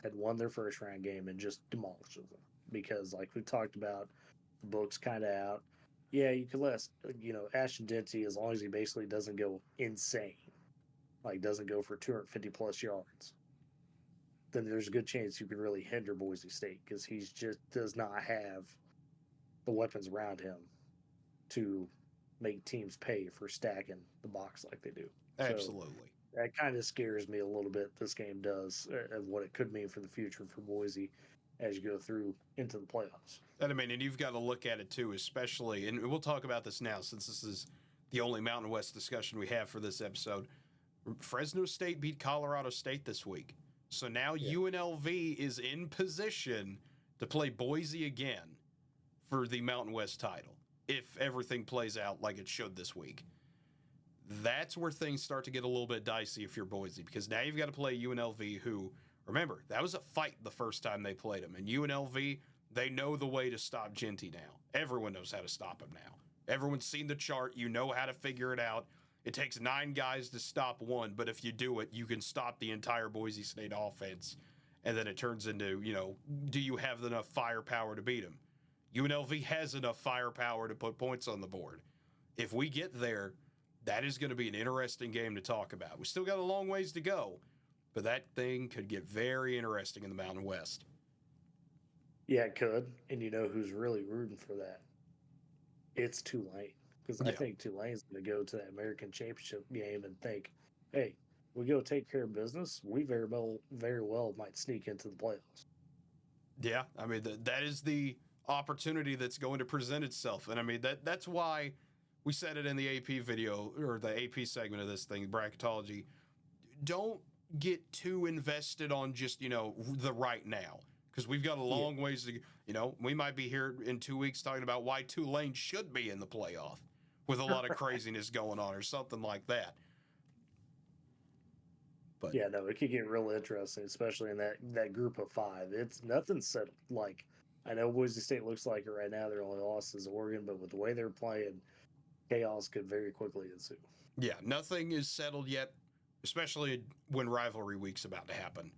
had won their first round game and just demolishes them. Because, like we talked about, the book's kind of out. Yeah, you could let, Ashton Denty, as long as he basically doesn't go insane, like doesn't go for 250 plus yards, then there's a good chance you could really hinder Boise State, because he just does not have the weapons around him to make teams pay for stacking the box like they do. Absolutely. So that kind of scares me a little bit, this game does, and what it could mean for the future for Boise as you go through into the playoffs. And you've got to look at it too, especially, and we'll talk about this now since this is the only Mountain West discussion we have for this episode. Fresno State beat Colorado State this week. So now UNLV is in position to play Boise again for the Mountain West title, if everything plays out like it should this week. That's where things start to get a little bit dicey if you're Boise, because now you've got to play UNLV, who, remember, that was a fight the first time they played them. And UNLV, they know the way to stop Genty now. Everyone knows how to stop him now. Everyone's seen the chart. You know how to figure it out. It takes 9 guys to stop one, but if you do it, you can stop the entire Boise State offense. And then it turns into, do you have enough firepower to beat him? UNLV has enough firepower to put points on the board. If we get there, that is going to be an interesting game to talk about. We still got a long ways to go, but that thing could get very interesting in the Mountain West. Yeah, it could. And you know who's really rooting for that? It's Tulane. Because I think Tulane's going to go to that American Championship game and think, hey, we go take care of business, we very well might sneak into the playoffs. Yeah, that is the opportunity that's going to present itself. And that's why we said it in the AP video, or the AP segment of this thing, Bracketology. Don't get too invested on just, the right now. Because we've got a long ways to, we might be here in 2 weeks talking about why Tulane should be in the playoff with a lot of craziness going on or something like that. But yeah, no, it could get real interesting, especially in that group of 5. It's nothing settled. Like, I know Boise State looks like it right now. Their only loss is Oregon, but with the way they're playing, chaos could very quickly ensue. Yeah, nothing is settled yet, especially when rivalry week's about to happen.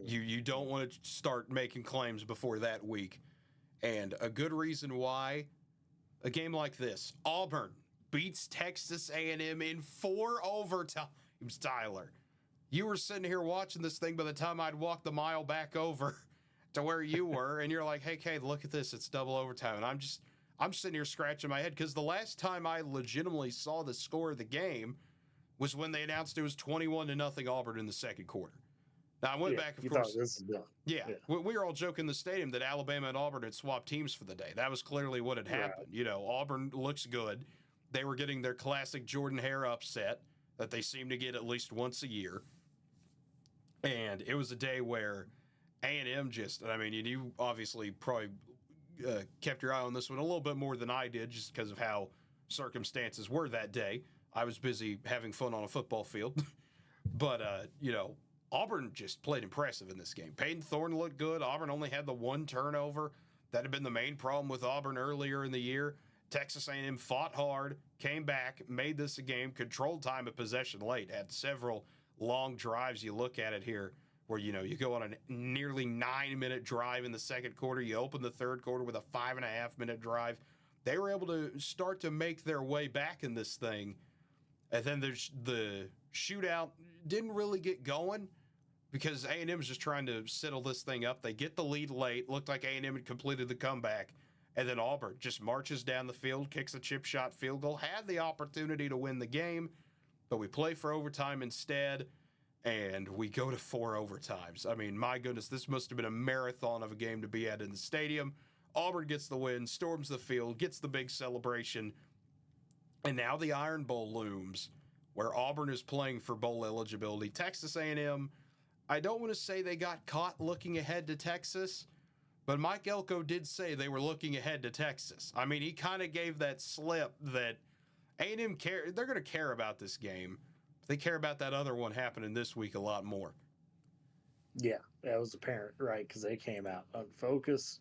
You don't want to start making claims before that week. And a good reason why, a game like this, Auburn beats Texas A&M in 4 overtimes, Tyler. You were sitting here watching this thing by the time I'd walked the mile back over to where you were, and you're like, hey, Cade, look at this. It's double overtime. And I'm sitting here scratching my head, because the last time I legitimately saw the score of the game was when they announced it was 21-0 Auburn in the second quarter. Now, I went back, of course. This is done. Yeah. We were all joking in the stadium that Alabama and Auburn had swapped teams for the day. That was clearly what had happened. Right. Auburn looks good. They were getting their classic Jordan Hare upset that they seem to get at least once a year. And it was a day where A&M you obviously probably kept your eye on this one a little bit more than I did, just because of how circumstances were that day. I was busy having fun on a football field. But, Auburn just played impressive in this game. Peyton Thorne looked good. Auburn only had the 1 turnover. That had been the main problem with Auburn earlier in the year. Texas A&M fought hard, came back, made this a game, controlled time of possession late, had several long drives. You look at it here where, you go on a nearly 9-minute drive in the second quarter. You open the third quarter with a 5.5-minute drive. They were able to start to make their way back in this thing. And then there's the shootout didn't really get going, because A&M was just trying to settle this thing up. They get the lead late. Looked like A&M had completed the comeback. And then Auburn just marches down the field, kicks a chip shot field goal, had the opportunity to win the game, but we play for overtime instead, and we go to 4 overtimes. My goodness, this must have been a marathon of a game to be at in the stadium. Auburn gets the win, storms the field, gets the big celebration, and now the Iron Bowl looms, where Auburn is playing for bowl eligibility. Texas A&M, I don't want to say they got caught looking ahead to Texas, but Mike Elko did say they were looking ahead to Texas. I mean, he kind of gave that slip that A&M care. They're going to care about this game. They care about that other one happening this week a lot more. Yeah, that was apparent, right? Because they came out unfocused.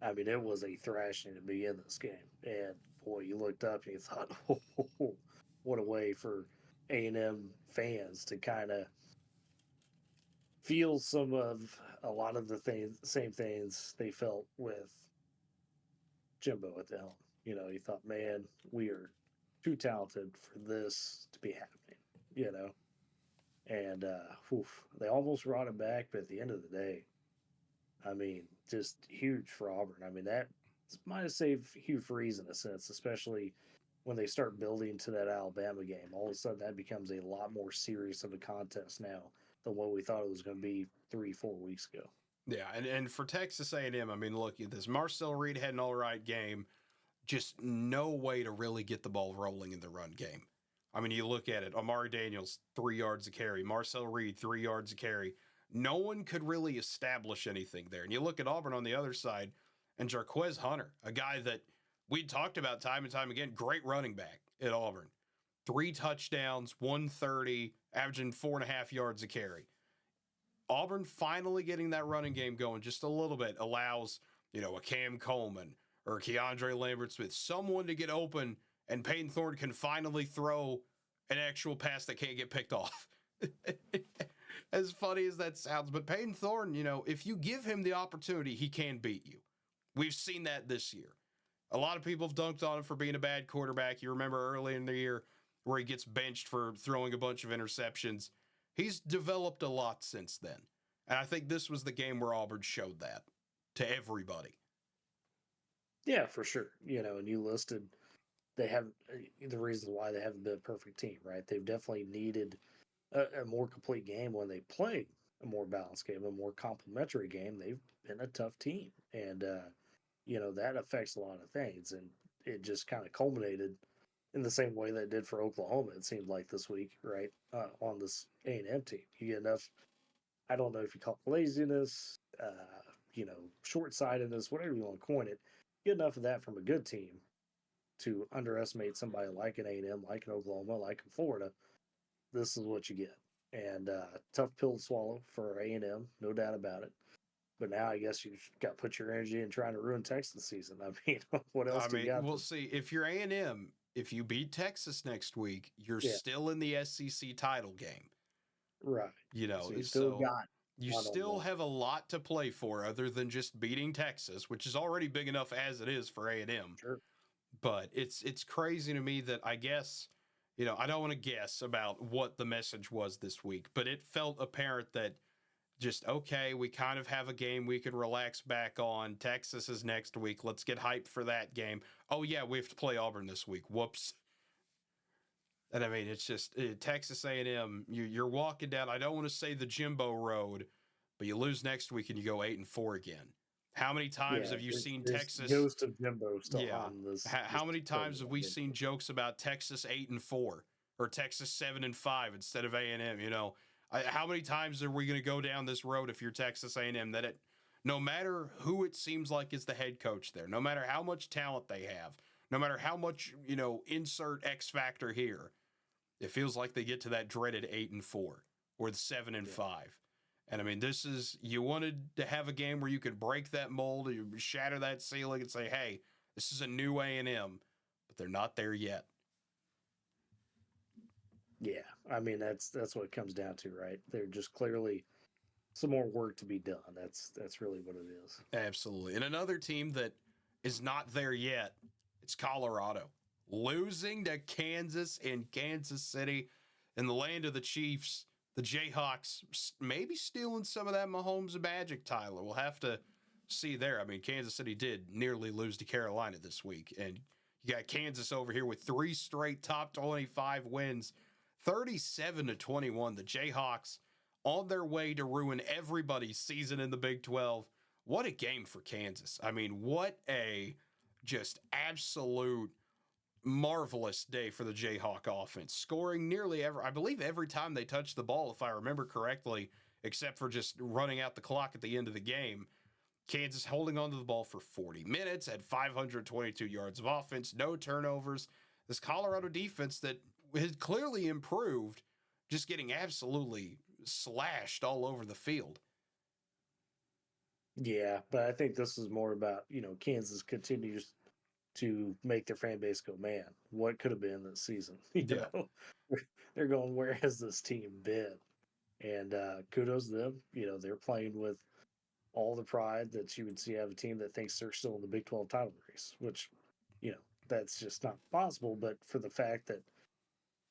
I mean, it was a thrashing to begin this game, and boy, you looked up and you thought, oh, what a way for A&M fans to kind of feel some of a lot of the same things they felt with Jimbo at the helm. You know, you thought, man, we are too talented for this to be happening. You know, and they almost brought it back, but at the end of the day, I mean, just huge for Auburn. I mean, that might have saved Hugh Freeze in a sense, especially when they start building to that Alabama game. All of a sudden, that becomes a lot more serious of a contest now than what we thought it was going to be 3-4 weeks ago. Yeah, and for Texas A&M, I mean, look at this. Marcel Reed had an all right game. Just no way to really get the ball rolling in the run game. I mean, you look at it. Amari Daniels, 3 yards a carry. Marcel Reed, 3 yards a carry. No one could really establish anything there. And you look at Auburn on the other side, and Jarquez Hunter, a guy that we talked about time and time again, great running back at Auburn. 3 touchdowns, 130, averaging 4.5 yards a carry. Auburn finally getting that running game going just a little bit allows, a Cam Coleman or Keandre Lambert-Smith, someone to get open, and Peyton Thorne can finally throw an actual pass that can't get picked off. As funny as that sounds, but Peyton Thorne, if you give him the opportunity, he can beat you. We've seen that this year. A lot of people have dunked on him for being a bad quarterback. You remember early in the year where he gets benched for throwing a bunch of interceptions. He's developed a lot since then. And I think this was the game where Auburn showed that to everybody. Yeah, for sure. And you listed they haven't the reasons why they haven't been a perfect team, right? They've definitely needed a more complete game when they play a more balanced game, a more complementary game. They've been a tough team, and that affects a lot of things, and it just kind of culminated in the same way that it did for Oklahoma. It seemed like this week, right, on this A&M team, you get enough. I don't know if you call it laziness, short-sightedness, whatever you want to coin it. Get enough of that from a good team to underestimate somebody like an A&M, like an Oklahoma, like in Florida. This is what you get. And tough pill to swallow for A&M, no doubt about it. But now I guess you've got to put your energy in trying to ruin Texas season. I mean, what else do you got? We'll see. If you're A&M, if you beat Texas next week, you're still in the SEC title game. Right. So you still have a lot to play for other than just beating Texas, which is already big enough as it is for A&M. Sure. But it's crazy to me that I guess, I don't want to guess about what the message was this week, but it felt apparent that just, okay, we kind of have a game we can relax back on. Texas is next week. Let's get hyped for that game. Oh, yeah, we have to play Auburn this week. Whoops. And I mean, it's just Texas A&M, you're walking down, I don't want to say the Jimbo road, but you lose next week and you go 8-4 again. How many times have you seen Texas? Ghost of Jimbo still on this. How many times have we seen jokes about Texas 8-4 or Texas 7-5 instead of A&M? How many times are we going to go down this road if you're Texas A&M that no matter who it seems like is the head coach there, no matter how much talent they have, no matter how much insert X factor here, it feels like they get to that dreaded 8-4 or the 7-5. And I mean, you wanted to have a game where you could break that mold, you shatter that ceiling and say, hey, this is a new A&M, but they're not there yet. Yeah. I mean, that's what it comes down to, right? They're just clearly some more work to be done. That's really what it is. Absolutely. And another team that is not there yet, it's Colorado. Losing to Kansas in Kansas City in the land of the Chiefs. The Jayhawks maybe stealing some of that Mahomes magic, Tyler. We'll have to see there. I mean, Kansas City did nearly lose to Carolina this week. And you got Kansas over here with 3 straight top 25 wins, 37-21. The Jayhawks on their way to ruin everybody's season in the Big 12. What a game for Kansas. I mean, what a just absolute marvelous day for the Jayhawk offense, scoring nearly every time they touched the ball, if I remember correctly, except for just running out the clock at the end of the game. Kansas holding onto the ball for 40 minutes, had 522 yards of offense, no turnovers. This Colorado defense that had clearly improved, just getting absolutely slashed all over the field. Yeah, but I think this is more about, Kansas continues to make their fan base go, man, what could have been this season? Yeah. They're going, where has this team been? And kudos to them. They're playing with all the pride that you would see out of a team that thinks they're still in the Big 12 title race, which, that's just not possible. But for the fact that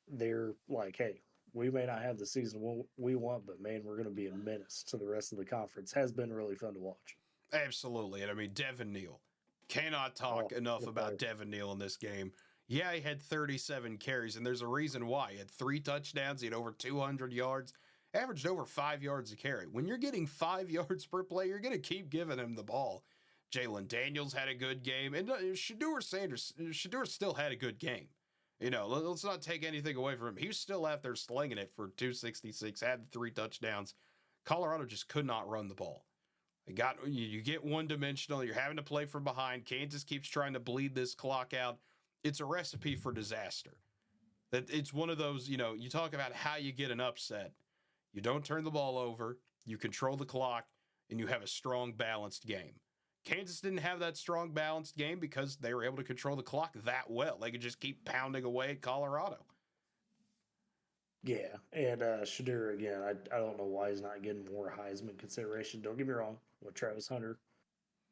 they're like, hey, we may not have the season we want, but man, we're going to be a menace to the rest of the conference, has been really fun to watch. Absolutely. And I mean, Devin Neal. Cannot talk enough about Devin Neal in this game. Yeah, he had 37 carries, and there's a reason why. He had 3 touchdowns. He had over 200 yards, averaged over 5 yards a carry. When you're getting 5 yards per play, you're going to keep giving him the ball. Jalen Daniels had a good game, and Shedeur still had a good game. Let's not take anything away from him. He was still out there slinging it for 266, had 3 touchdowns. Colorado just could not run the ball. You get one-dimensional. You're having to play from behind. Kansas keeps trying to bleed this clock out. It's a recipe for disaster. That it's one of those, you talk about how you get an upset. You don't turn the ball over. You control the clock, and you have a strong, balanced game. Kansas didn't have that strong, balanced game because they were able to control the clock that well. They could just keep pounding away at Colorado. Yeah, and Shedeur, again, I don't know why he's not getting more Heisman consideration. Don't get me wrong. What Travis Hunter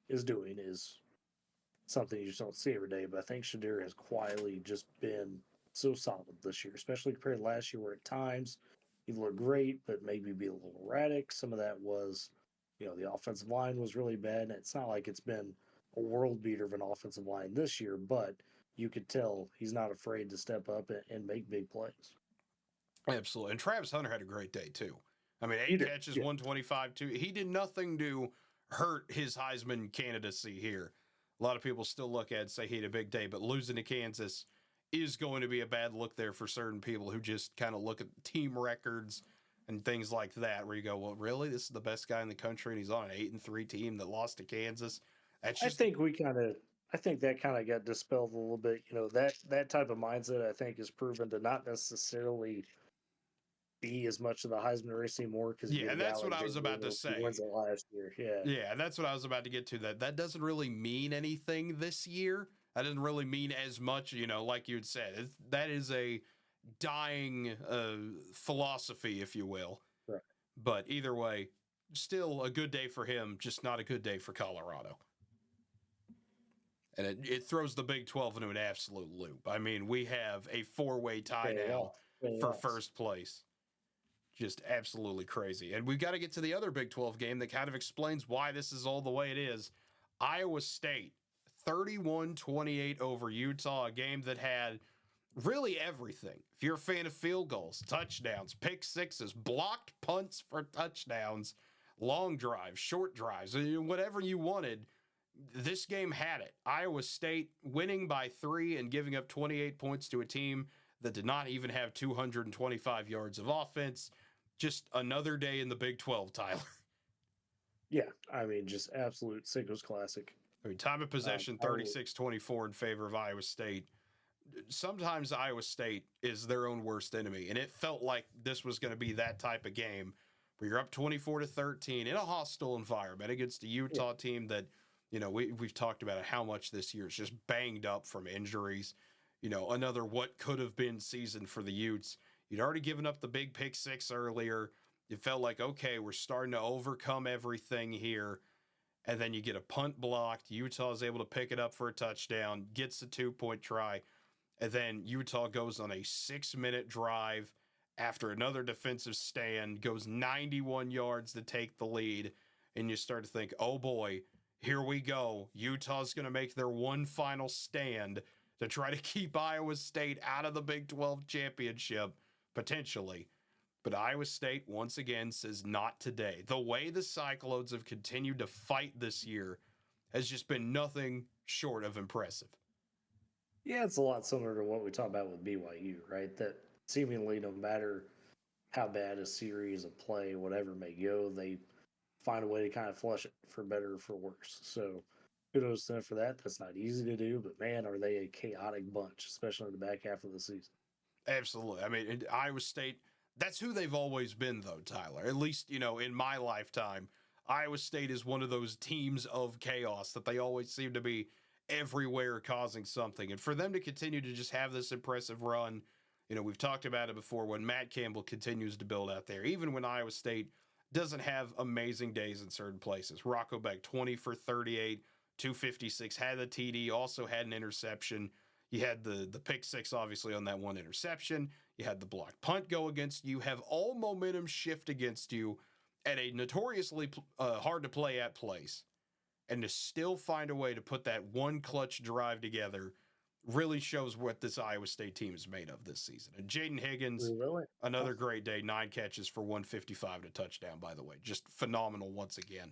is doing is something you just don't see every day, but I think Shedeur has quietly just been so solid this year, especially compared to last year, where at times he looked great, but maybe be a little erratic. Some of that was, the offensive line was really bad, and it's not like it's been a world beater of an offensive line this year, but you could tell he's not afraid to step up and make big plays. Absolutely. And Travis Hunter had a great day, too. I mean, 8 catches, 125, too. He did nothing to hurt his Heisman candidacy here. A lot of people still look at it and say he had a big day, but losing to Kansas is going to be a bad look there for certain people who just kind of look at team records and things like that, where you go, well, really? This is the best guy in the country, and he's on an 8-3 team that lost to Kansas? That's just... I think that kind of got dispelled a little bit. That type of mindset, I think, is proven to not necessarily be as much of the Heisman race anymore. Because and that's what I was about to say. Wins it last year, and that's what I was about to get to. That doesn't really mean anything this year. That doesn't really mean as much, like you had said. That is a dying philosophy, if you will. Right. But either way, still a good day for him, just not a good day for Colorado. And it throws the Big 12 into an absolute loop. I mean, we have a 4-way tie now for first place. Just absolutely crazy. And we've got to get to the other Big 12 game that kind of explains why this is all the way it is. Iowa State, 31-28 over Utah, a game that had really everything. If you're a fan of field goals, touchdowns, pick sixes, blocked punts for touchdowns, long drives, short drives, whatever you wanted, this game had it. Iowa State winning by 3 and giving up 28 points to a team that did not even have 225 yards of offense. Just another day in the Big 12, Tyler. Yeah, I mean, just absolute sickos classic. I mean, time of possession, 36-24 in favor of Iowa State. Sometimes Iowa State is their own worst enemy, and it felt like this was going to be that type of game where you're up 24-13 in a hostile environment against a Utah team that, we've talked about how much this year is just banged up from injuries. Another what could have been season for the Utes. You'd already given up the big pick 6 earlier. It felt like, okay, we're starting to overcome everything here. And then you get a punt blocked. Utah is able to pick it up for a touchdown, gets a 2-point try. And then Utah goes on a 6-minute drive after another defensive stand, goes 91 yards to take the lead. And you start to think, oh boy, here we go. Utah's going to make their one final stand to try to keep Iowa State out of the Big 12 championship, potentially. But Iowa State, once again, says not today. The way the Cyclones have continued to fight this year has just been nothing short of impressive. Yeah, it's a lot similar to what we talked about with BYU, right? That seemingly no matter how bad a series of play, whatever may go, they find a way to kind of flush it for better or for worse. So kudos to them for that. That's not easy to do, but man, are they a chaotic bunch, especially in the back half of the season. Absolutely. I mean, Iowa State, that's who they've always been, though, Tyler. At least, in my lifetime, Iowa State is one of those teams of chaos that they always seem to be everywhere causing something. And for them to continue to just have this impressive run, we've talked about it before when Matt Campbell continues to build out there, even when Iowa State doesn't have amazing days in certain places. Rocco Beck, 20 for 38, 256, had a TD, also had an interception. You had the pick six, obviously, on that one interception. You had the blocked punt go against you. Have all momentum shift against you at a notoriously hard to play at place. And to still find a way to put that one clutch drive together really shows what this Iowa State team is made of this season. And Jaden Higgins, Really? another great day, 9 catches for 155 to touchdown, by the way. Just phenomenal once again.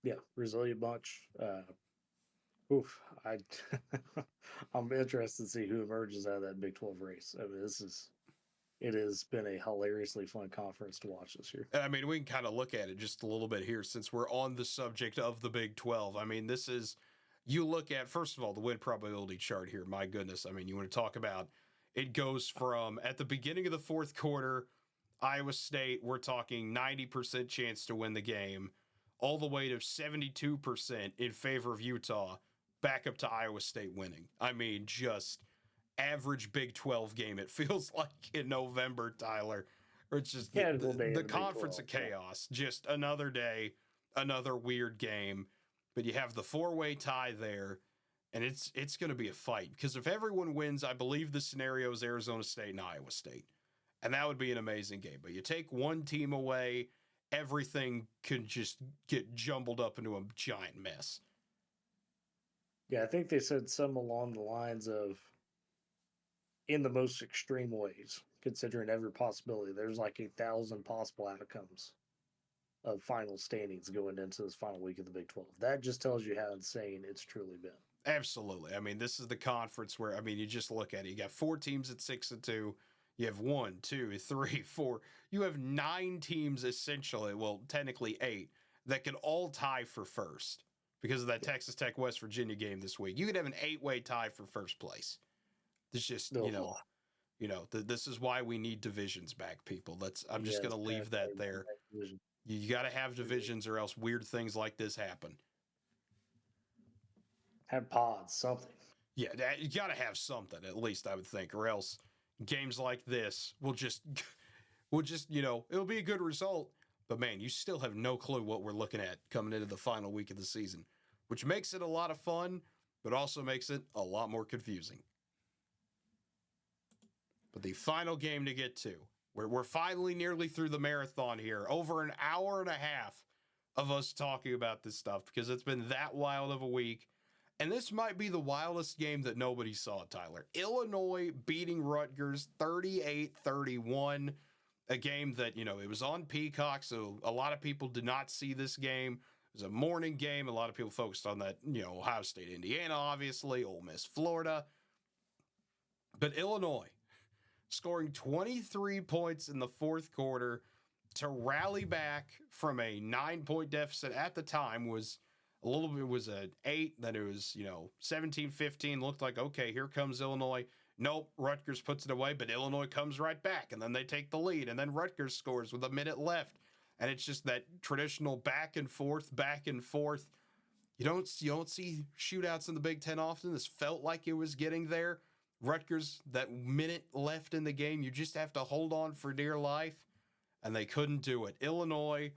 Yeah, resilient bunch. Oof, I'm interested to see who emerges out of that Big 12 race. I mean, it has been a hilariously fun conference to watch this year. And I mean, we can kind of look at it just a little bit here since we're on the subject of the Big 12. I mean, you look at, first of all, the win probability chart here. My goodness. I mean, you want to talk about it goes from at the beginning of the fourth quarter, Iowa State, we're talking 90% chance to win the game, all the way to 72% in favor of Utah, back up to Iowa State winning. I mean, just average Big 12 game, it feels like in November, Tyler. Or it's just the conference of chaos. Yeah. Just another day, another weird game. But you have the four-way tie there, and it's going to be a fight. Because if everyone wins, I believe the scenario is Arizona State and Iowa State. And that would be an amazing game. But you take one team away, everything can just get jumbled up into a giant mess. Yeah, I think they said some along the lines of in the most extreme ways, considering every possibility. There's like 1,000 possible outcomes of final standings going into this final week of the Big 12. That just tells you how insane it's truly been. Absolutely. I mean, this is the conference where, I mean, you just look at it. You got 4 teams at 6-2. You have 1, 2, 3, 4. You have 9 teams essentially, well, technically 8, that can all tie for first because of that Texas Tech West Virginia game this week. You could have an 8-way tie for first place. It's just, this is why we need divisions back, people. I'm just going to leave that there. You got to have divisions or else weird things like this happen. Have pods, something. Yeah, you got to have something at least, I would think, or else games like this will just, it'll be a good result. But man, you still have no clue what we're looking at coming into the final week of the season, which makes it a lot of fun, but also makes it a lot more confusing. But the final game to get to, we're finally nearly through the marathon here, over an hour and a half of us talking about this stuff because it's been that wild of a week. And this might be the wildest game that nobody saw, Tyler. Illinois beating Rutgers 38-31, a game that, it was on Peacock, so a lot of people did not see this game. It was a morning game. A lot of people focused on that, Ohio State, Indiana, obviously, Ole Miss, Florida. But Illinois scoring 23 points in the fourth quarter to rally back from a 9-point deficit at the time was an 8, then it was, 17-15, looked like, okay, here comes Illinois. Nope, Rutgers puts it away, but Illinois comes right back, and then they take the lead, and then Rutgers scores with a minute left, and it's just that traditional back and forth. You don't see shootouts in the Big Ten often. This felt like it was getting there. Rutgers, that minute left in the game, you just have to hold on for dear life, and they couldn't do it. Illinois,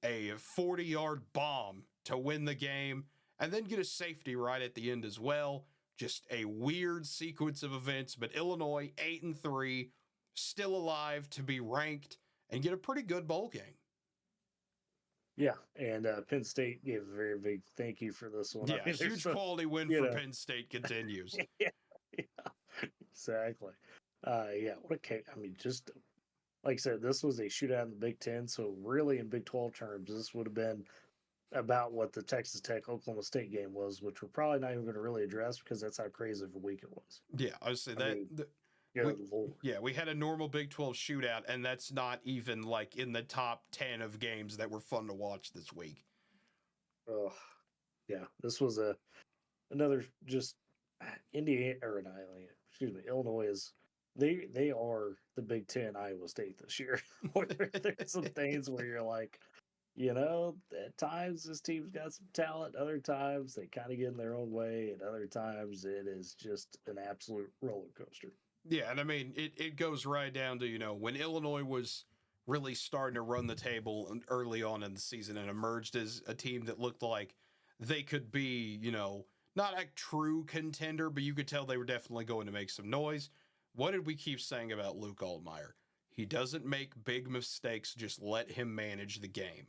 a 40-yard bomb to win the game, and then get a safety right at the end as well. Just a weird sequence of events, but Illinois, 8-3, still alive to be ranked and get a pretty good bowl game. Yeah, and Penn State gave a very big thank you for this one. Yeah, I mean, huge quality win for Penn State continues. Yeah, exactly. Just like I said, this was a shootout in the Big Ten, so really in Big 12 terms, this would have been about what the Texas Tech Oklahoma State game was, which we're probably not even going to really address because that's how crazy of a week it was. Yeah, I would say Good Lord. We had a normal Big 12 shootout, and that's not even like in the top 10 of games that were fun to watch this week. Oh, yeah. This was another just Indiana or not, excuse me, Illinois is they are the Big Ten Iowa State this year. Where there's some things where you're like, at times this team's got some talent, other times they kind of get in their own way, and other times it is just an absolute roller coaster. Yeah, and I mean, it goes right down to, when Illinois was really starting to run the table early on in the season and emerged as a team that looked like they could be, not a true contender, but you could tell they were definitely going to make some noise. What did we keep saying about Luke Altmaier? He doesn't make big mistakes, just let him manage the game.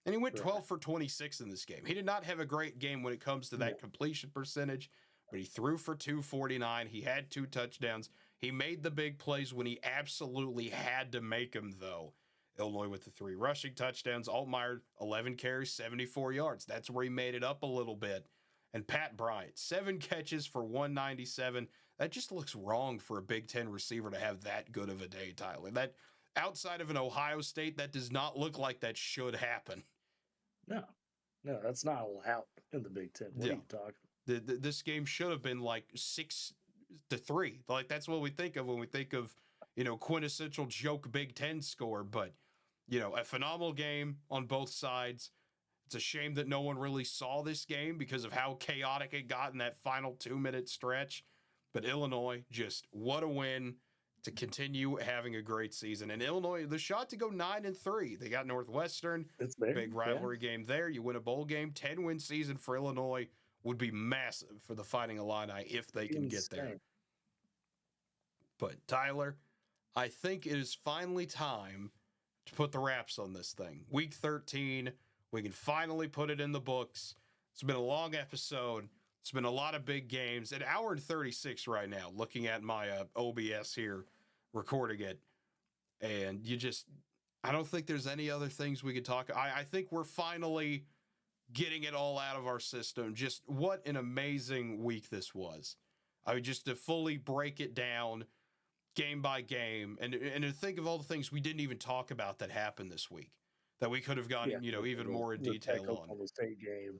And he went 12 for 26 in this game. He did not have a great game when it comes to that completion percentage, but he threw for 249. He had 2 touchdowns. He made the big plays when he absolutely had to make them, though. Illinois with the 3 rushing touchdowns. Altmaier, 11 carries, 74 yards. That's where he made it up a little bit. And Pat Bryant, 7 catches for 197. That just looks wrong for a Big Ten receiver to have that good of a day, Tyler. That outside of an Ohio State, that does not look like that should happen. No, that's not allowed in the Big Ten. What are you talking? This game should have been like 6-3. Like that's what we think of when we think of, quintessential joke Big Ten score. But, a phenomenal game on both sides. It's a shame that no one really saw this game because of how chaotic it got in that final 2-minute stretch. But Illinois, just what a win to continue having a great season. And Illinois, the shot to go 9-3. They got Northwestern, big rivalry game there. You win a bowl game, 10-win season for Illinois would be massive for the Fighting Illini if they can get there. But Tyler, I think it is finally time to put the wraps on this thing. Week 13, we can finally put it in the books. It's been a long episode. It's been a lot of big games. An hour and 36 right now, looking at my OBS here, recording it. And I don't think there's any other things we could talk. I think we're finally getting it all out of our system. Just what an amazing week this was. I mean, just to fully break it down game by game and to think of all the things we didn't even talk about that happened this week that we could have gone, even more in detail on. The State game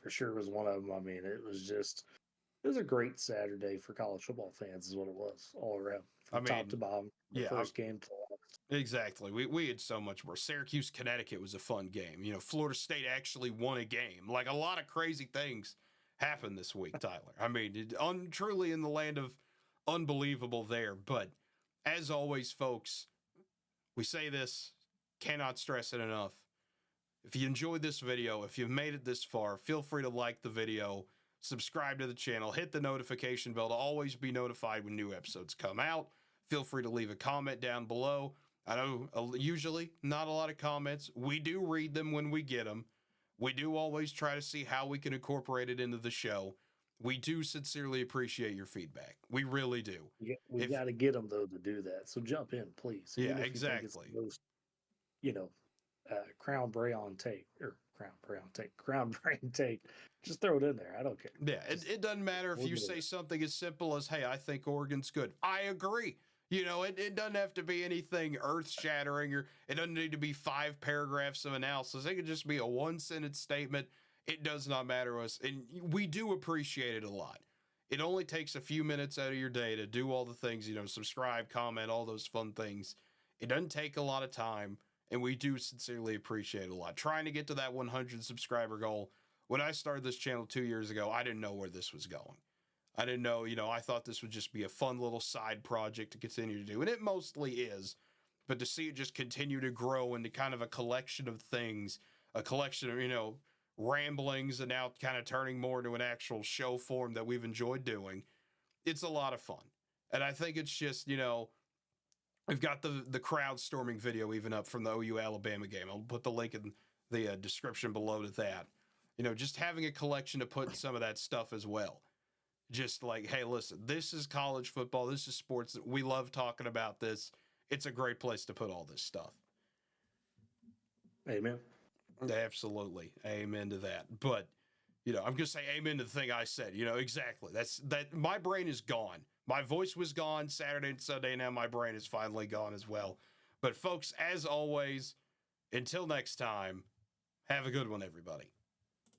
for sure was one of them. I mean, it was a great Saturday for college football fans is what it was all around from top to bottom. First game to last. Exactly. We had so much more. Syracuse, Connecticut was a fun game. Florida State actually won a game. Like a lot of crazy things happened this week, Tyler. I mean, truly in the land of unbelievable there. But as always, folks, we say this, cannot stress it enough. If you enjoyed this video, if you've made it this far, feel free to like the video, subscribe to the channel, hit the notification bell to always be notified when new episodes come out. Feel free to leave a comment down below. I know usually not a lot of comments. We do read them when we get them. We do always try to see how we can incorporate it into the show. We do sincerely appreciate your feedback. We really do. We got to get them, though, to do that. So jump in, please. Yeah, exactly. Crown brain take. Just throw it in there. I don't care. Yeah, it doesn't matter if you say something as simple as, hey, I think Oregon's good. I agree. It doesn't have to be anything earth-shattering, or it doesn't need to be 5 paragraphs of analysis. It could just be a 1-sentence statement. It does not matter to us, and we do appreciate it a lot. It only takes a few minutes out of your day to do all the things, subscribe, comment, all those fun things. It doesn't take a lot of time, and we do sincerely appreciate it a lot. Trying to get to that 100 subscriber goal. When I started this channel 2 years ago, I didn't know where this was going. I didn't know, I thought this would just be a fun little side project to continue to do, and it mostly is. But to see it just continue to grow into kind of a collection of things, a collection of, ramblings, and now kind of turning more into an actual show form that we've enjoyed doing, it's a lot of fun. And I think it's just, we've got the crowd storming video even up from the OU Alabama game. I'll put the link in the description below to that. Just having a collection to put some of that stuff as well. Just like, hey, listen, this is college football. This is sports. We love talking about this. It's a great place to put all this stuff. Amen. Absolutely. Amen to that. But I'm gonna say amen to the thing I said. Exactly. That. My brain is gone. My voice was gone Saturday and Sunday. Now my brain is finally gone as well. But folks, as always, until next time, have a good one, everybody.